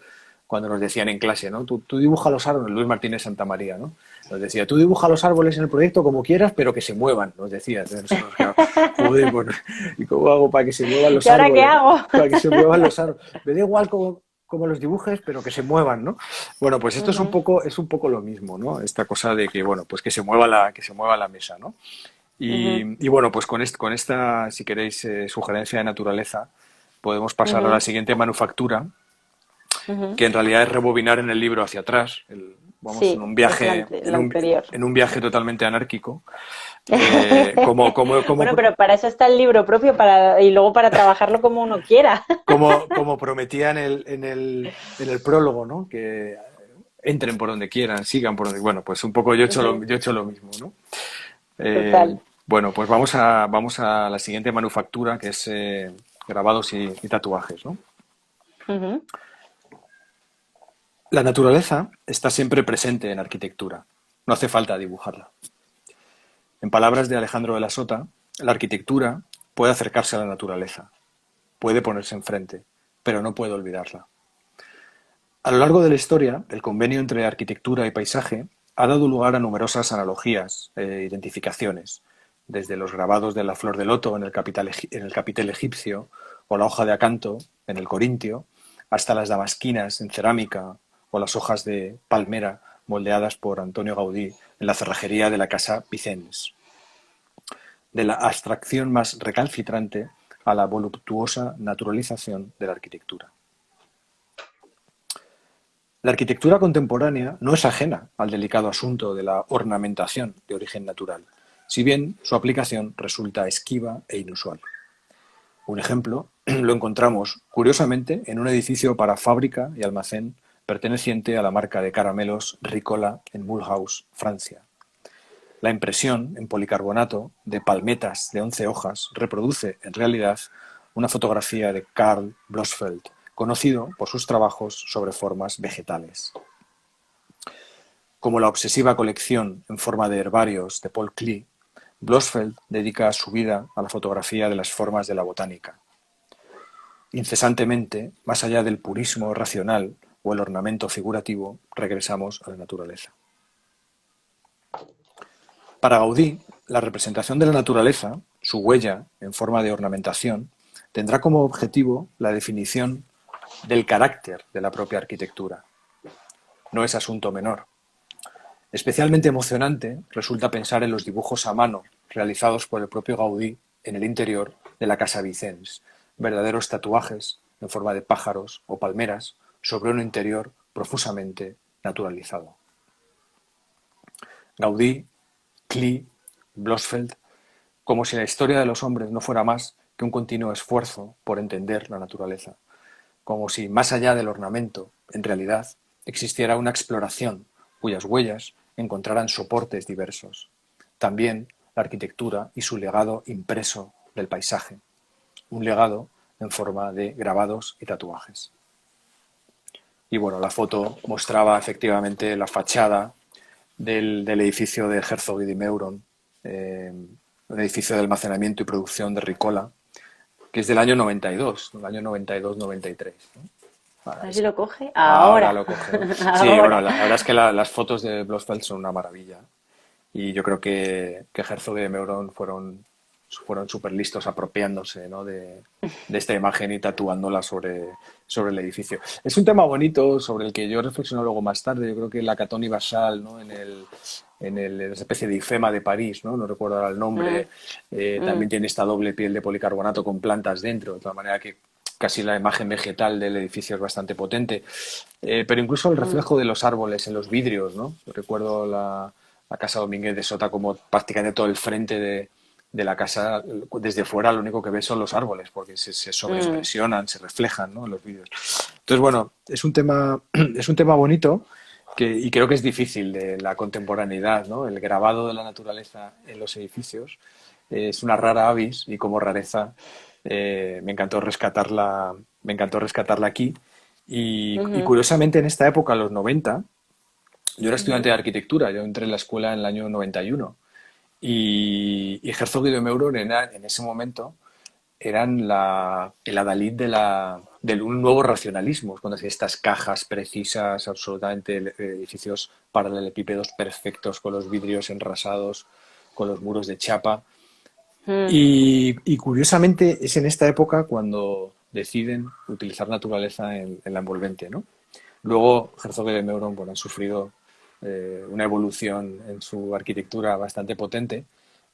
cuando nos decían en clase, ¿no? Tú dibuja los árboles, Luis Martínez Santamaría, ¿no? Nos decía, tú dibuja los árboles en el proyecto como quieras, pero que se muevan, nos decía. Entonces nosotros, claro, joder, pues, ¿y cómo hago para que se muevan los ¿Y ahora qué árboles? hago? Para que se muevan los árboles. Me da igual como los dibujes, pero que se muevan, ¿no? Bueno, pues esto Ujú, es un poco lo mismo, ¿no? Esta cosa de que, bueno, pues que se mueva la mesa, ¿no? ujú, Y bueno, pues con esta, si queréis, sugerencia de naturaleza, podemos pasar a la ujú, siguiente manufactura, ujú. que en realidad es rebobinar en el libro hacia atrás. Vamos en Sí, un es viaje, la anterior. en un viaje totalmente anárquico. Bueno, pero para eso está el libro propio y luego para trabajarlo como uno quiera. como prometía en el prólogo, ¿no? Que entren por donde quieran, sigan por donde... Bueno, pues un poco Ujú, yo he hecho lo mismo, ¿no? Eh, total. bueno, pues vamos a la siguiente manufactura, que es grabados y tatuajes, ¿no? Ujú, La naturaleza está siempre presente en arquitectura. No hace falta dibujarla. En palabras de Alejandro de la Sota, la arquitectura puede acercarse a la naturaleza, puede ponerse enfrente, pero no puede olvidarla. A lo largo de la historia, el convenio entre arquitectura y paisaje ha dado lugar a numerosas analogías e identificaciones, desde los grabados de la flor de loto en el capitel egipcio o la hoja de acanto en el corintio, hasta las damasquinas en cerámica o las hojas de palmera moldeadas por Antonio Gaudí en la cerrajería de la Casa Vicens. De la abstracción más recalcitrante a la voluptuosa naturalización de la arquitectura. La arquitectura contemporánea no es ajena al delicado asunto de la ornamentación de origen natural, si bien su aplicación resulta esquiva e inusual. Un ejemplo lo encontramos, curiosamente, en un edificio para fábrica y almacén perteneciente a la marca de caramelos Ricola en Mulhouse, Francia. La impresión en policarbonato de palmetas de 11 hojas reproduce, en realidad, una fotografía de Karl Blossfeld, conocido por sus trabajos sobre formas vegetales. Como la obsesiva colección en forma de herbarios de Paul Klee, Blossfeld dedica su vida a la fotografía de las formas de la botánica. Incesantemente, más allá del purismo racional o el ornamento figurativo, regresamos a la naturaleza. Para Gaudí, la representación de la naturaleza, su huella en forma de ornamentación, tendrá como objetivo la definición del carácter de la propia arquitectura. No es asunto menor. Especialmente emocionante resulta pensar en los dibujos a mano realizados por el propio Gaudí en el interior de la Casa Vicens, verdaderos tatuajes en forma de pájaros o palmeras sobre un interior profusamente naturalizado. Gaudí, Klee, Blossfeld, como si la historia de los hombres no fuera más que un continuo esfuerzo por entender la naturaleza, como si más allá del ornamento, en realidad, existiera una exploración cuyas huellas encontraran soportes diversos. También la arquitectura y su legado impreso del paisaje, un legado en forma de grabados y tatuajes. Y bueno, la foto mostraba efectivamente la fachada del edificio de Herzog y Meuron, un edificio de almacenamiento y producción de Ricola, que es del año 92, del año 92-93, ¿no? A Ahora, ver si lo coge. ahora Ahora. lo coge, ¿no? Sí, bueno, Ahora. la verdad es que las fotos de Blofeld son una maravilla. Y yo creo que Herzog y Meuron fueron súper listos apropiándose, ¿no? de esta imagen y tatuándola sobre el edificio. Es un tema bonito sobre el que yo reflexiono luego más tarde. Yo creo que la Caton y Basal, ¿no? En la especie de IFEMA de París, ¿no? No recuerdo ahora el Mm, nombre, también mm, tiene esta doble piel de policarbonato con plantas dentro, de tal manera que casi la imagen vegetal del edificio es bastante potente. Pero incluso el mm, reflejo de los árboles en los vidrios, ¿no? Recuerdo la Casa Domínguez de Sota como prácticamente todo el frente de la casa, desde fuera lo único que ves son los árboles, porque se mm, sobreimpresionan, se reflejan, ¿no? En los vídeos. Entonces, bueno, es un tema bonito y creo que es difícil de la contemporaneidad, ¿no? El grabado de la naturaleza en los edificios es una rara avis y como rareza me encantó rescatarla aquí. Y ujú, curiosamente en esta época, en los 90, yo era estudiante ujú, de arquitectura, yo entré en la escuela en el año 91 y Herzog y de Meuron en ese momento eran el adalid de un nuevo racionalismo, cuando hacía estas cajas precisas, absolutamente edificios paralelepípedos perfectos, con los vidrios enrasados, con los muros de chapa. Mm, Y curiosamente es en esta época cuando deciden utilizar naturaleza en la envolvente, ¿no? Luego, Herzog y Meuron, bueno, han sufrido una evolución en su arquitectura bastante potente,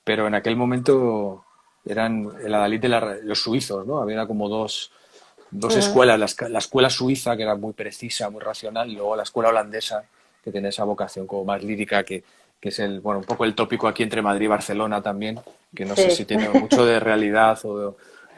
pero en aquel momento eran el adalid de los suizos, ¿no? Había como dos mm, escuelas, la escuela suiza, que era muy precisa, muy racional, y luego la escuela holandesa, que tiene esa vocación como más lírica, que es bueno, un poco el tópico aquí entre Madrid y Barcelona también, que no sé sí. si tiene mucho de realidad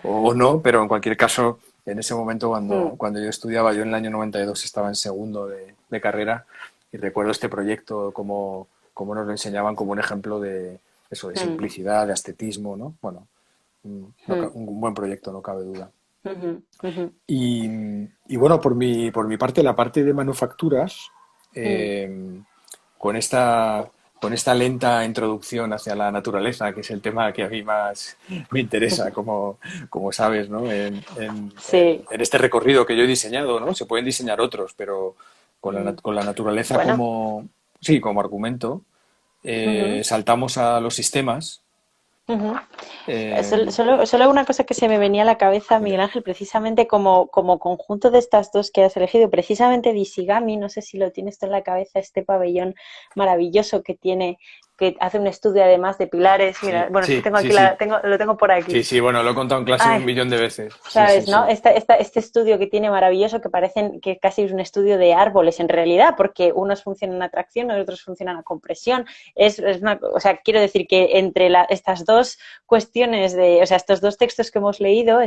o no, pero en cualquier caso, en ese momento Mm, cuando yo estudiaba, yo en el año 92 estaba en segundo de carrera, y recuerdo este proyecto como nos lo enseñaban como un ejemplo de eso, de mm, simplicidad, de ascetismo, ¿no? Bueno, mm, un buen proyecto, no cabe duda. ujú, ujú, Y, y bueno, por mi parte, la parte de manufacturas, mm. eh, con esta, con esta lenta introducción hacia la naturaleza, que es el tema que a mí más me interesa, como sabes, ¿no? Sí, En este recorrido que yo he diseñado, ¿no? Se pueden diseñar otros, pero mm, con la naturaleza bueno, sí, como argumento, ujú, saltamos a los sistemas. ujú. eh, Solo una cosa que se me venía a la cabeza, Miguel Dime. Ángel, precisamente como conjunto de estas dos que has elegido, precisamente de Isigami, no sé si lo tienes tú en la cabeza, este pabellón maravilloso que tiene, que hace un estudio además de pilares. Mira, Sí, bueno, es que sí, tengo sí, aquí sí. lo tengo por aquí. Sí, sí, bueno, lo he contado en clase Ay, 1 millón de veces. Sí, sí, ¿sabes, no? sí. Este estudio que tiene maravilloso, que parecen que casi es un estudio de árboles en realidad, porque unos funcionan a tracción, otros funcionan a compresión. O sea, quiero decir que entre estas dos cuestiones o sea, estos dos textos que hemos leído,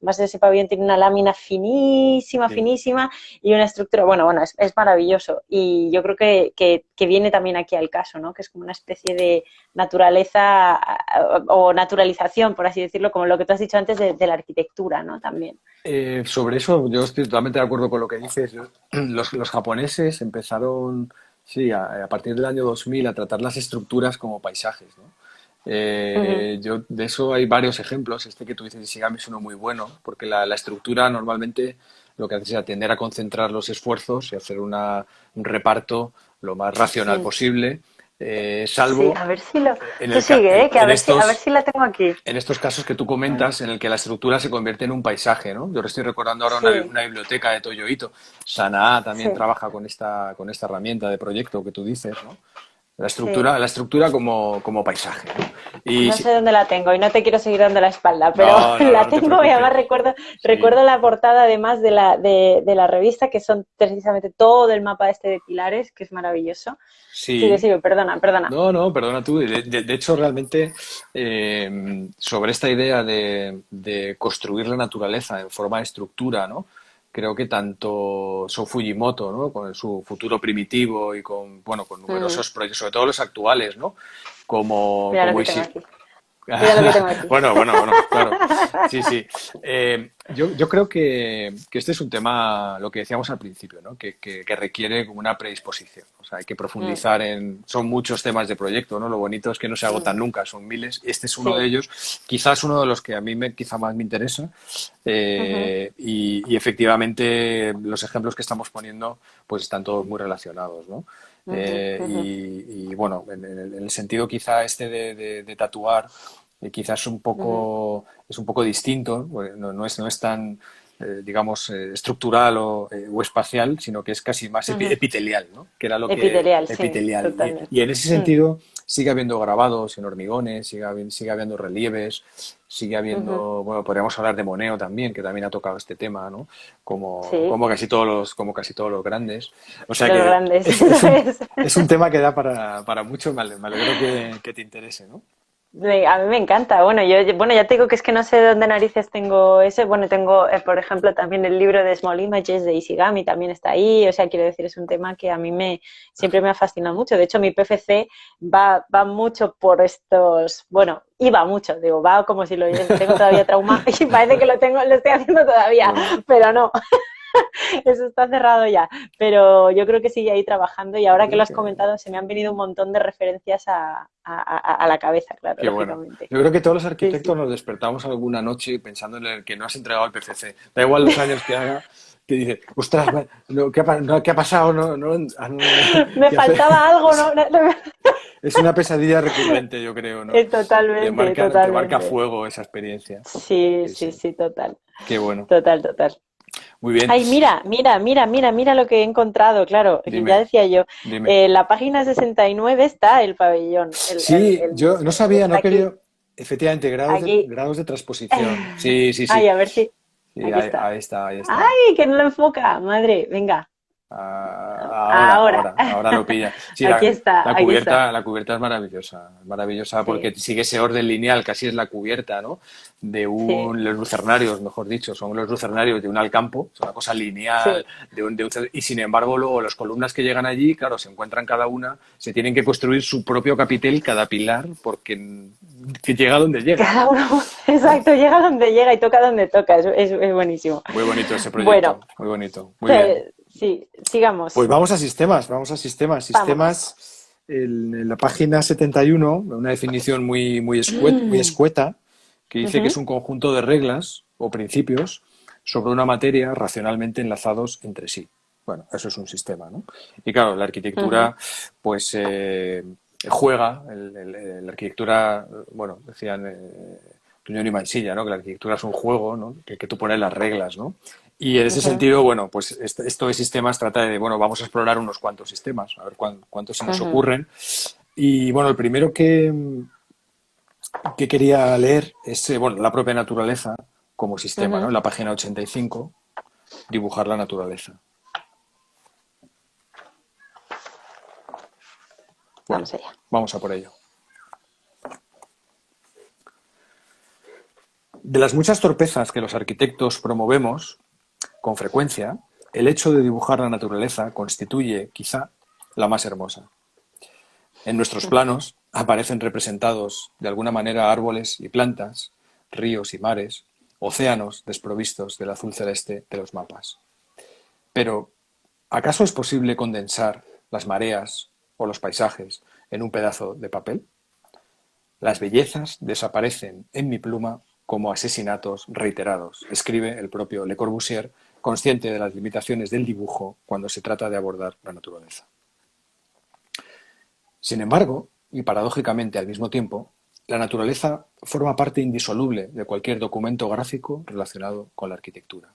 más de ese pabellón tiene una lámina finísima, Sí. finísima y una estructura, bueno, es maravilloso. Y yo creo que viene también aquí al caso, ¿no? Que es como una especie de naturaleza o naturalización, por así decirlo, como lo que tú has dicho antes de la arquitectura, ¿no? También. Sobre eso, yo estoy totalmente de acuerdo con lo que dices. Los japoneses empezaron, sí, a partir del año 2000 a tratar las estructuras como paisajes, ¿no? Uh -huh. De eso hay varios ejemplos. Este que tú dices, Ishigami, es uno muy bueno, porque la estructura normalmente lo que hace es atender a concentrar los esfuerzos y hacer un reparto lo más racional Mm. posible, Sí, salvo a ver si lo... en, Tú sigue, ¿eh? Que a ver si la tengo aquí. en estos casos que tú comentas, en el que la estructura se convierte en un paisaje, ¿no? Yo estoy recordando ahora Sí, una biblioteca de Toyo Ito. Sanaa también sí, trabaja con esta herramienta de proyecto que tú dices, ¿no? sí. La estructura como paisaje, ¿no? Y No si- sé dónde la tengo y no te quiero seguir dando la espalda, pero no, no, no, la no te tengo y preocupes. además Sí, recuerdo la portada además de la revista, que son precisamente todo el mapa este de pilares, que es maravilloso. Sigue, sí. sigue, perdona, perdona. No, no, perdona tú. De hecho, realmente, sobre esta idea de construir la naturaleza en forma de estructura, ¿no? Creo que tanto Shou Fujimoto, ¿no? Con su futuro primitivo y bueno, con Mm, numerosos proyectos, sobre todo los actuales, ¿no? mira lo Como que tengo aquí. Mira lo que tengo aquí. Bueno, bueno, bueno, claro. Sí, sí. Yo creo que este es un tema, lo que decíamos al principio, ¿no? Que requiere como una predisposición. O sea, hay que Mm, profundizar Son muchos temas de proyecto, ¿no? Lo bonito es que no se mm, agotan nunca, son miles. Este es uno de sí. ellos. Quizás uno de los que a mí quizá más me interesa. Ujú, Y efectivamente los ejemplos que estamos poniendo pues están todos muy relacionados, ¿no? ujú, ujú, Bueno, en el sentido quizá este de tatuar, quizás ujú, es un poco distinto, porque no es tan, digamos, estructural o espacial, sino que es casi más ujú. epitelial, ¿no? Que era lo que Epitelial, sí, epitelial. Y totalmente. en ese Mm, sentido sigue habiendo grabados en hormigones, sigue habiendo relieves, sigue ujú. habiendo, bueno, podríamos hablar de Moneo también, que también ha tocado este tema, ¿no? Sí, Como casi todos los grandes. O sea los que grandes, es eso es. es un tema que da para mucho, me alegro que te interese, ¿no? A mí me encanta. Bueno, bueno, ya te digo que es que no sé de dónde narices tengo ese. Bueno, tengo, por ejemplo, también el libro de Small Images de Isigami también está ahí. O sea, quiero decir, es un tema que a mí siempre me ha fascinado mucho. De hecho, mi PFC va mucho por estos, bueno, iba mucho, digo, va como si lo tengo todavía trauma y parece que lo estoy haciendo todavía, Bueno, pero no. Eso está cerrado ya, pero yo creo que sigue ahí trabajando y ahora que lo Creo has que... comentado se me han venido un montón de referencias a la cabeza, claro, Qué bueno. lógicamente. Yo creo que todos los Sí, arquitectos sí. nos despertamos alguna noche pensando en el que no has entregado el PCC. Da igual los años que haga, que dice, ostras, no, ¿qué ha pasado? Me ¿qué hace? faltaba algo, ¿no? Es una pesadilla recurrente, yo creo, ¿no? Totalmente, Te marca totalmente. fuego esa experiencia. Sí, Sí, sí, sí. sí, total. Qué bueno. Total, total. Muy bien. Ay, mira lo que he encontrado, claro, que ya Dime, decía yo. dime. En la página 69 está el pabellón, Sí, yo no sabía, no está he aquí, querido. Efectivamente, aquí. grados de transposición. Sí, sí, sí. Ay, a ver si. Sí, Aquí está. ahí está, ahí está. Ay, que no lo enfoca, madre, venga. Ahora. Ahora lo pilla. Sí, Aquí está, aquí está. la cubierta es maravillosa porque Sí, sigue ese orden lineal, casi es la cubierta, ¿no? sí, Los lucernarios, mejor dicho, son los lucernarios de un Alcampo, es una cosa lineal, sí. y sin embargo luego las columnas que llegan allí, claro, se encuentran cada una, se tienen que construir su propio capitel, cada pilar, porque que llega donde llega, Cada uno, ¿no? exacto, llega donde llega y toca donde toca. Es buenísimo. Muy bonito ese Bueno, proyecto, muy bonito, muy bien. sí, Pues sigamos. vamos a sistemas, vamos a sistemas. Vámonos. Sistemas, en la página 71, una definición muy escueta, que dice que es Ujú, un conjunto de reglas o principios sobre una materia racionalmente enlazados entre sí. Bueno, eso es un sistema, ¿no? Y claro, la ujú, arquitectura, pues juega, la arquitectura, bueno, decían Tuñón y Mansilla, ¿no? Que la arquitectura es un juego, ¿no? Que tú pones las reglas, ¿no? Y en ese ujú, sentido, bueno, pues esto de sistemas trata de, bueno, vamos a explorar unos cuantos sistemas, a ver cuántos se nos ujú, ocurren. Y bueno, el primero que quería leer es, bueno, la propia naturaleza como sistema, ¿no? ujú. En la página 85, dibujar la naturaleza. Bueno, Vamos allá. vamos a por ello. De las muchas torpezas que los arquitectos promovemos con frecuencia, el hecho de dibujar la naturaleza constituye, quizá, la más hermosa. En nuestros planos aparecen representados de alguna manera árboles y plantas, ríos y mares, océanos desprovistos del azul celeste de los mapas. Pero, ¿acaso es posible condensar las mareas o los paisajes en un pedazo de papel? Las bellezas desaparecen en mi pluma como asesinatos reiterados, escribe el propio Le Corbusier, consciente de las limitaciones del dibujo cuando se trata de abordar la naturaleza. Sin embargo, y paradójicamente al mismo tiempo, la naturaleza forma parte indisoluble de cualquier documento gráfico relacionado con la arquitectura.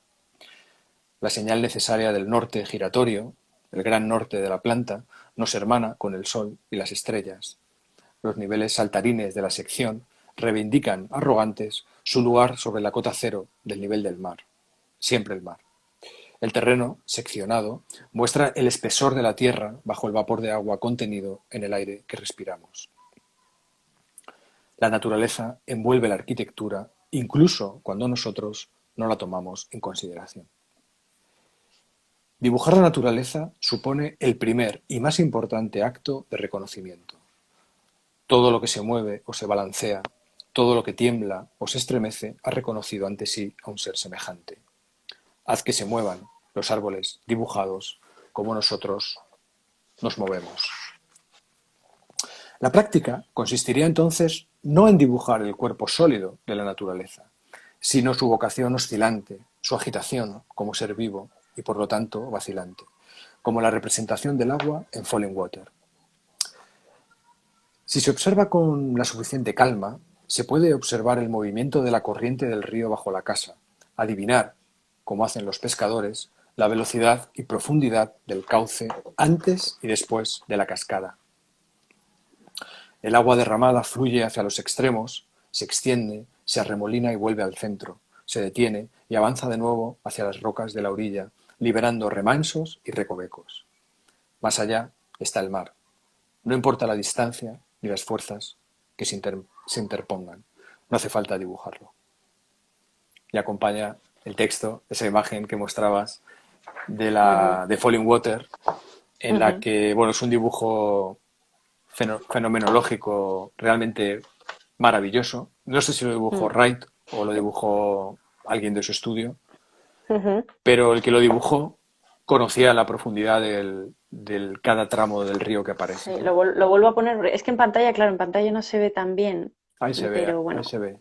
La señal necesaria del norte giratorio, el gran norte de la planta, nos hermana con el sol y las estrellas. Los niveles saltarines de la sección reivindican, arrogantes, su lugar sobre la cota cero del nivel del mar. Siempre el mar. El terreno, seccionado, muestra el espesor de la tierra bajo el vapor de agua contenido en el aire que respiramos. La naturaleza envuelve la arquitectura, incluso cuando nosotros no la tomamos en consideración. Dibujar la naturaleza supone el primer y más importante acto de reconocimiento. Todo lo que se mueve o se balancea, todo lo que tiembla o se estremece ha reconocido ante sí a un ser semejante. Haz que se muevan los árboles dibujados como nosotros nos movemos. La práctica consistiría entonces no en dibujar el cuerpo sólido de la naturaleza, sino su vocación oscilante, su agitación como ser vivo y por lo tanto vacilante, como la representación del agua en Falling Water. Si se observa con la suficiente calma, se puede observar el movimiento de la corriente del río bajo la casa, adivinar, como hacen los pescadores, la velocidad y profundidad del cauce antes y después de la cascada. El agua derramada fluye hacia los extremos, se extiende, se arremolina y vuelve al centro, se detiene y avanza de nuevo hacia las rocas de la orilla, liberando remansos y recovecos. Más allá está el mar. No importa la distancia ni las fuerzas que se interpongan. No hace falta dibujarlo. Y acompaña el texto, esa imagen que mostrabas Ujú, de Falling Water, en la ujú, que, bueno, es un dibujo fenomenológico realmente maravilloso. No sé si lo dibujó ujú. Wright o lo dibujó alguien de su estudio, Ujú. pero el que lo dibujó conocía la profundidad del cada tramo del río que aparece, Sí, ¿no? lo vuelvo a poner. Es que en pantalla, claro, en pantalla no se ve tan bien, Ahí se ve, pero ahí bueno, se ve,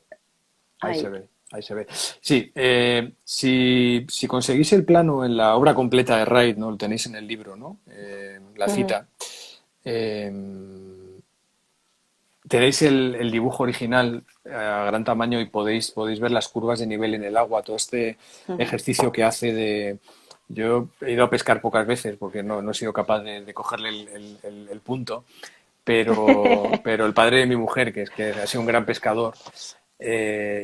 ahí se ahí. ve, ahí se ve. Sí, si conseguís el plano en la obra completa de Wright, ¿no? Lo tenéis en el libro, ¿no? La Ujú, cita. eh, Tenéis el dibujo original a gran tamaño y podéis ver las curvas de nivel en el agua, todo este ujú. ejercicio que hace de... Yo he ido a pescar pocas veces porque no he sido capaz de cogerle el punto, pero el padre de mi mujer, que ha sido un gran pescador,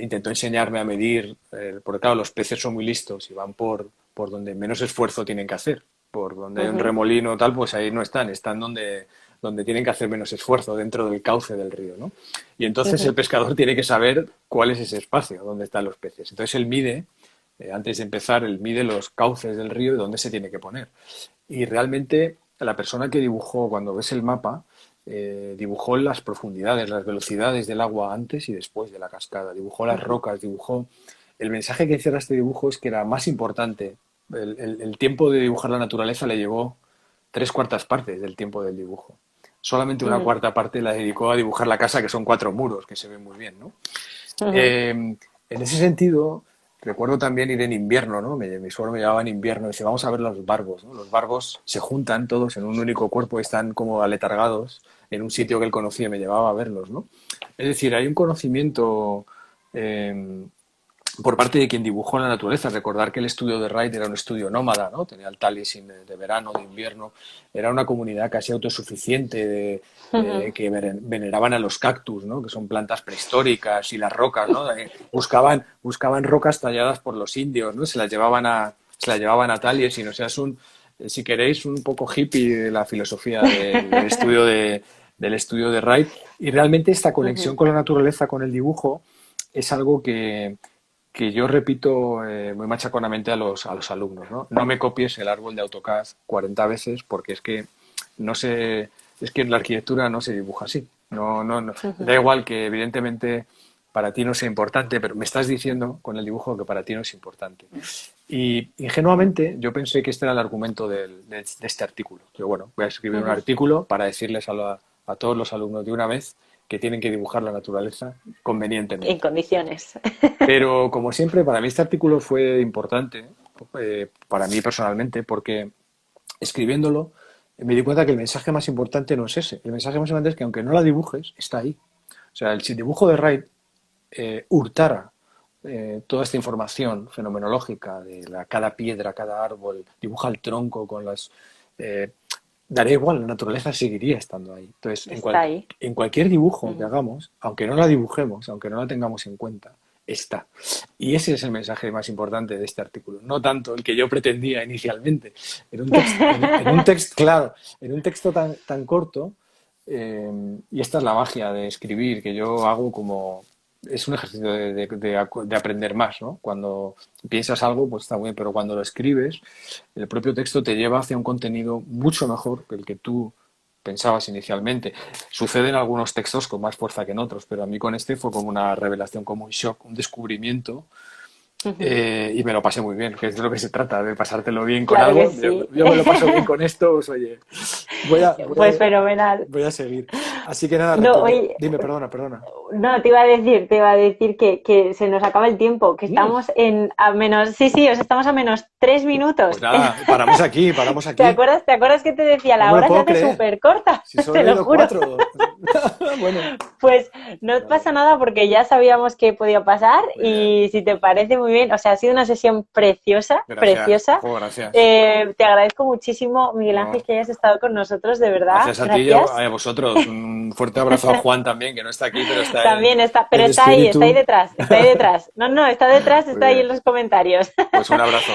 intentó enseñarme a medir, porque claro, los peces son muy listos y van por donde menos esfuerzo tienen que hacer. Por donde hay un Ujú, remolino o tal, pues ahí no están donde tienen que hacer menos esfuerzo, dentro del cauce del río, ¿no? Y entonces el ujú, pescador tiene que saber cuál es ese espacio donde están los peces. Entonces él mide, antes de empezar, él mide los cauces del río y dónde se tiene que poner. Y realmente la persona que dibujó, cuando ves el mapa, dibujó las profundidades, las velocidades del agua antes y después de la cascada, dibujó las ujú, rocas, dibujó... El mensaje que hiciera este dibujo es que era más importante. El tiempo de dibujar la naturaleza le llevó tres cuartas partes del tiempo del dibujo. Solamente una ujú, cuarta parte la dedicó a dibujar la casa, que son cuatro muros, que se ven muy bien, ¿no? ujú. En ese sentido, recuerdo también ir en invierno, ¿no? Mi suegro me llevaba en invierno y dice, vamos a ver los barbos, ¿no? Los barbos se juntan todos en un único cuerpo y están como aletargados en un sitio que él conocía y me llevaba a verlos, ¿no? Es decir, hay un conocimiento eh, por parte de quien dibujó la naturaleza. Recordar que el estudio de Wright era un estudio nómada, ¿no? Tenía el Taliesin de verano, de invierno. Era una comunidad casi autosuficiente Ujú. que veneraban a los cactus, ¿no? Que son plantas prehistóricas, y las rocas, ¿no? Buscaban rocas talladas por los indios, ¿no? Se las llevaban a Taliesin. O sea, si queréis, un poco hippie de la filosofía del estudio de Wright. Y realmente esta conexión Ujú, con la naturaleza, con el dibujo, es algo que yo repito muy machaconamente a los alumnos, ¿no? No me copies el árbol de AutoCAD 40 veces porque es que la arquitectura no se dibuja así. No, no, no. ujú, Da igual que evidentemente para ti no sea importante, pero me estás diciendo con el dibujo que para ti no es importante. Y ingenuamente yo pensé que este era el argumento de este artículo. Yo, bueno, voy a escribir un ujú. artículo para decirles a todos los alumnos de una vez que tienen que dibujar la naturaleza En convenientemente. condiciones. Pero como siempre, para mí este artículo fue importante, para mí personalmente, porque escribiéndolo me di cuenta que el mensaje más importante no es ese. El mensaje más importante es que aunque no la dibujes, está ahí. O sea, si el dibujo de Wright hurtara toda esta información fenomenológica de cada piedra, cada árbol, dibuja el tronco con las... eh, daría igual, la naturaleza seguiría estando ahí. Entonces, Está ahí. en cualquier dibujo que Ujú. hagamos, aunque no la dibujemos, aunque no la tengamos en cuenta, está. Y ese es el mensaje más importante de este artículo, no tanto el que yo pretendía inicialmente. En un texto, claro, en un texto tan corto, y esta es la magia de escribir, que yo hago como... Es un ejercicio de aprender más, ¿no? Cuando piensas algo, pues está muy bien, pero cuando lo escribes, el propio texto te lleva hacia un contenido mucho mejor que el que tú pensabas inicialmente. Sucede en algunos textos con más fuerza que en otros, pero a mí con este fue como una revelación, como un shock, un descubrimiento, Ujú. y me lo pasé muy bien, que es de lo que se trata, de pasártelo bien con Claro que algo. Yo, sí. yo me lo paso bien con esto, pues oye, voy a, voy Pues a, fenomenal. voy a seguir. Así que nada, No, oye, dime, perdona, perdona. no, te iba a decir que se nos acaba el tiempo, que Mm, estamos a menos, sí, sí, os estamos a menos 3 minutos. Pues nada, paramos aquí, paramos ¿Te aquí. acuerdas? ¿Te acuerdas que te decía? No La me lo hora se puedo hace creer. súper corta, Si solo he te lo leído juro. cuatro. Bueno, Pues no vale, pasa nada porque ya sabíamos que podía pasar muy bien. y si te parece muy bien, o sea, ha sido una sesión preciosa, Gracias, preciosa. jo, gracias. Te agradezco muchísimo, Miguel No, Ángel, que hayas estado con nosotros, de verdad. gracias a ti y a, Gracias. a vosotros. Un fuerte abrazo a Juan también, que no está aquí, pero está en, También está, pero en está ahí espíritu. detrás, está ahí detrás. No, no, está detrás, Muy está ahí en bien. los comentarios. Pues un abrazo,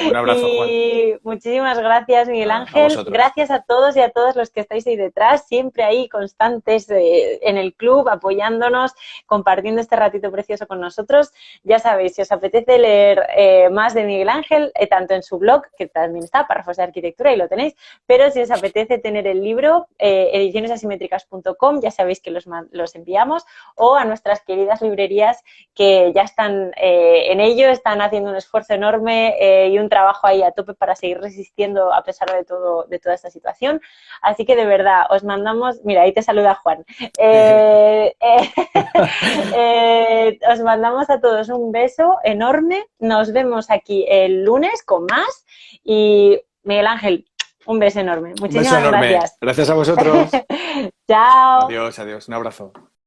Juan. Y muchísimas gracias, Miguel A Ángel. vosotros. Gracias a todos y a todas los que estáis ahí detrás, siempre ahí constantes en el club, apoyándonos, compartiendo este ratito precioso con nosotros. Ya sabéis, si os apetece leer más de Miguel Ángel, tanto en su blog, que también está, Párrafos de Arquitectura, y lo tenéis, pero si os apetece tener el libro, edicionesasimétricas.com, ya sabéis que los enviamos, o a nuestras queridas librerías que ya están en ello, están haciendo un esfuerzo enorme y un trabajo ahí a tope para seguir resistiendo a pesar de toda esta situación. Así que de verdad, os mandamos, mira, ahí te saluda Juan, os mandamos a todos un beso enorme, nos vemos aquí el lunes con más y Miguel Ángel, un beso enorme. Un beso Muchísimas enorme. gracias. Gracias a vosotros. Chao. Adiós, adiós. Un abrazo.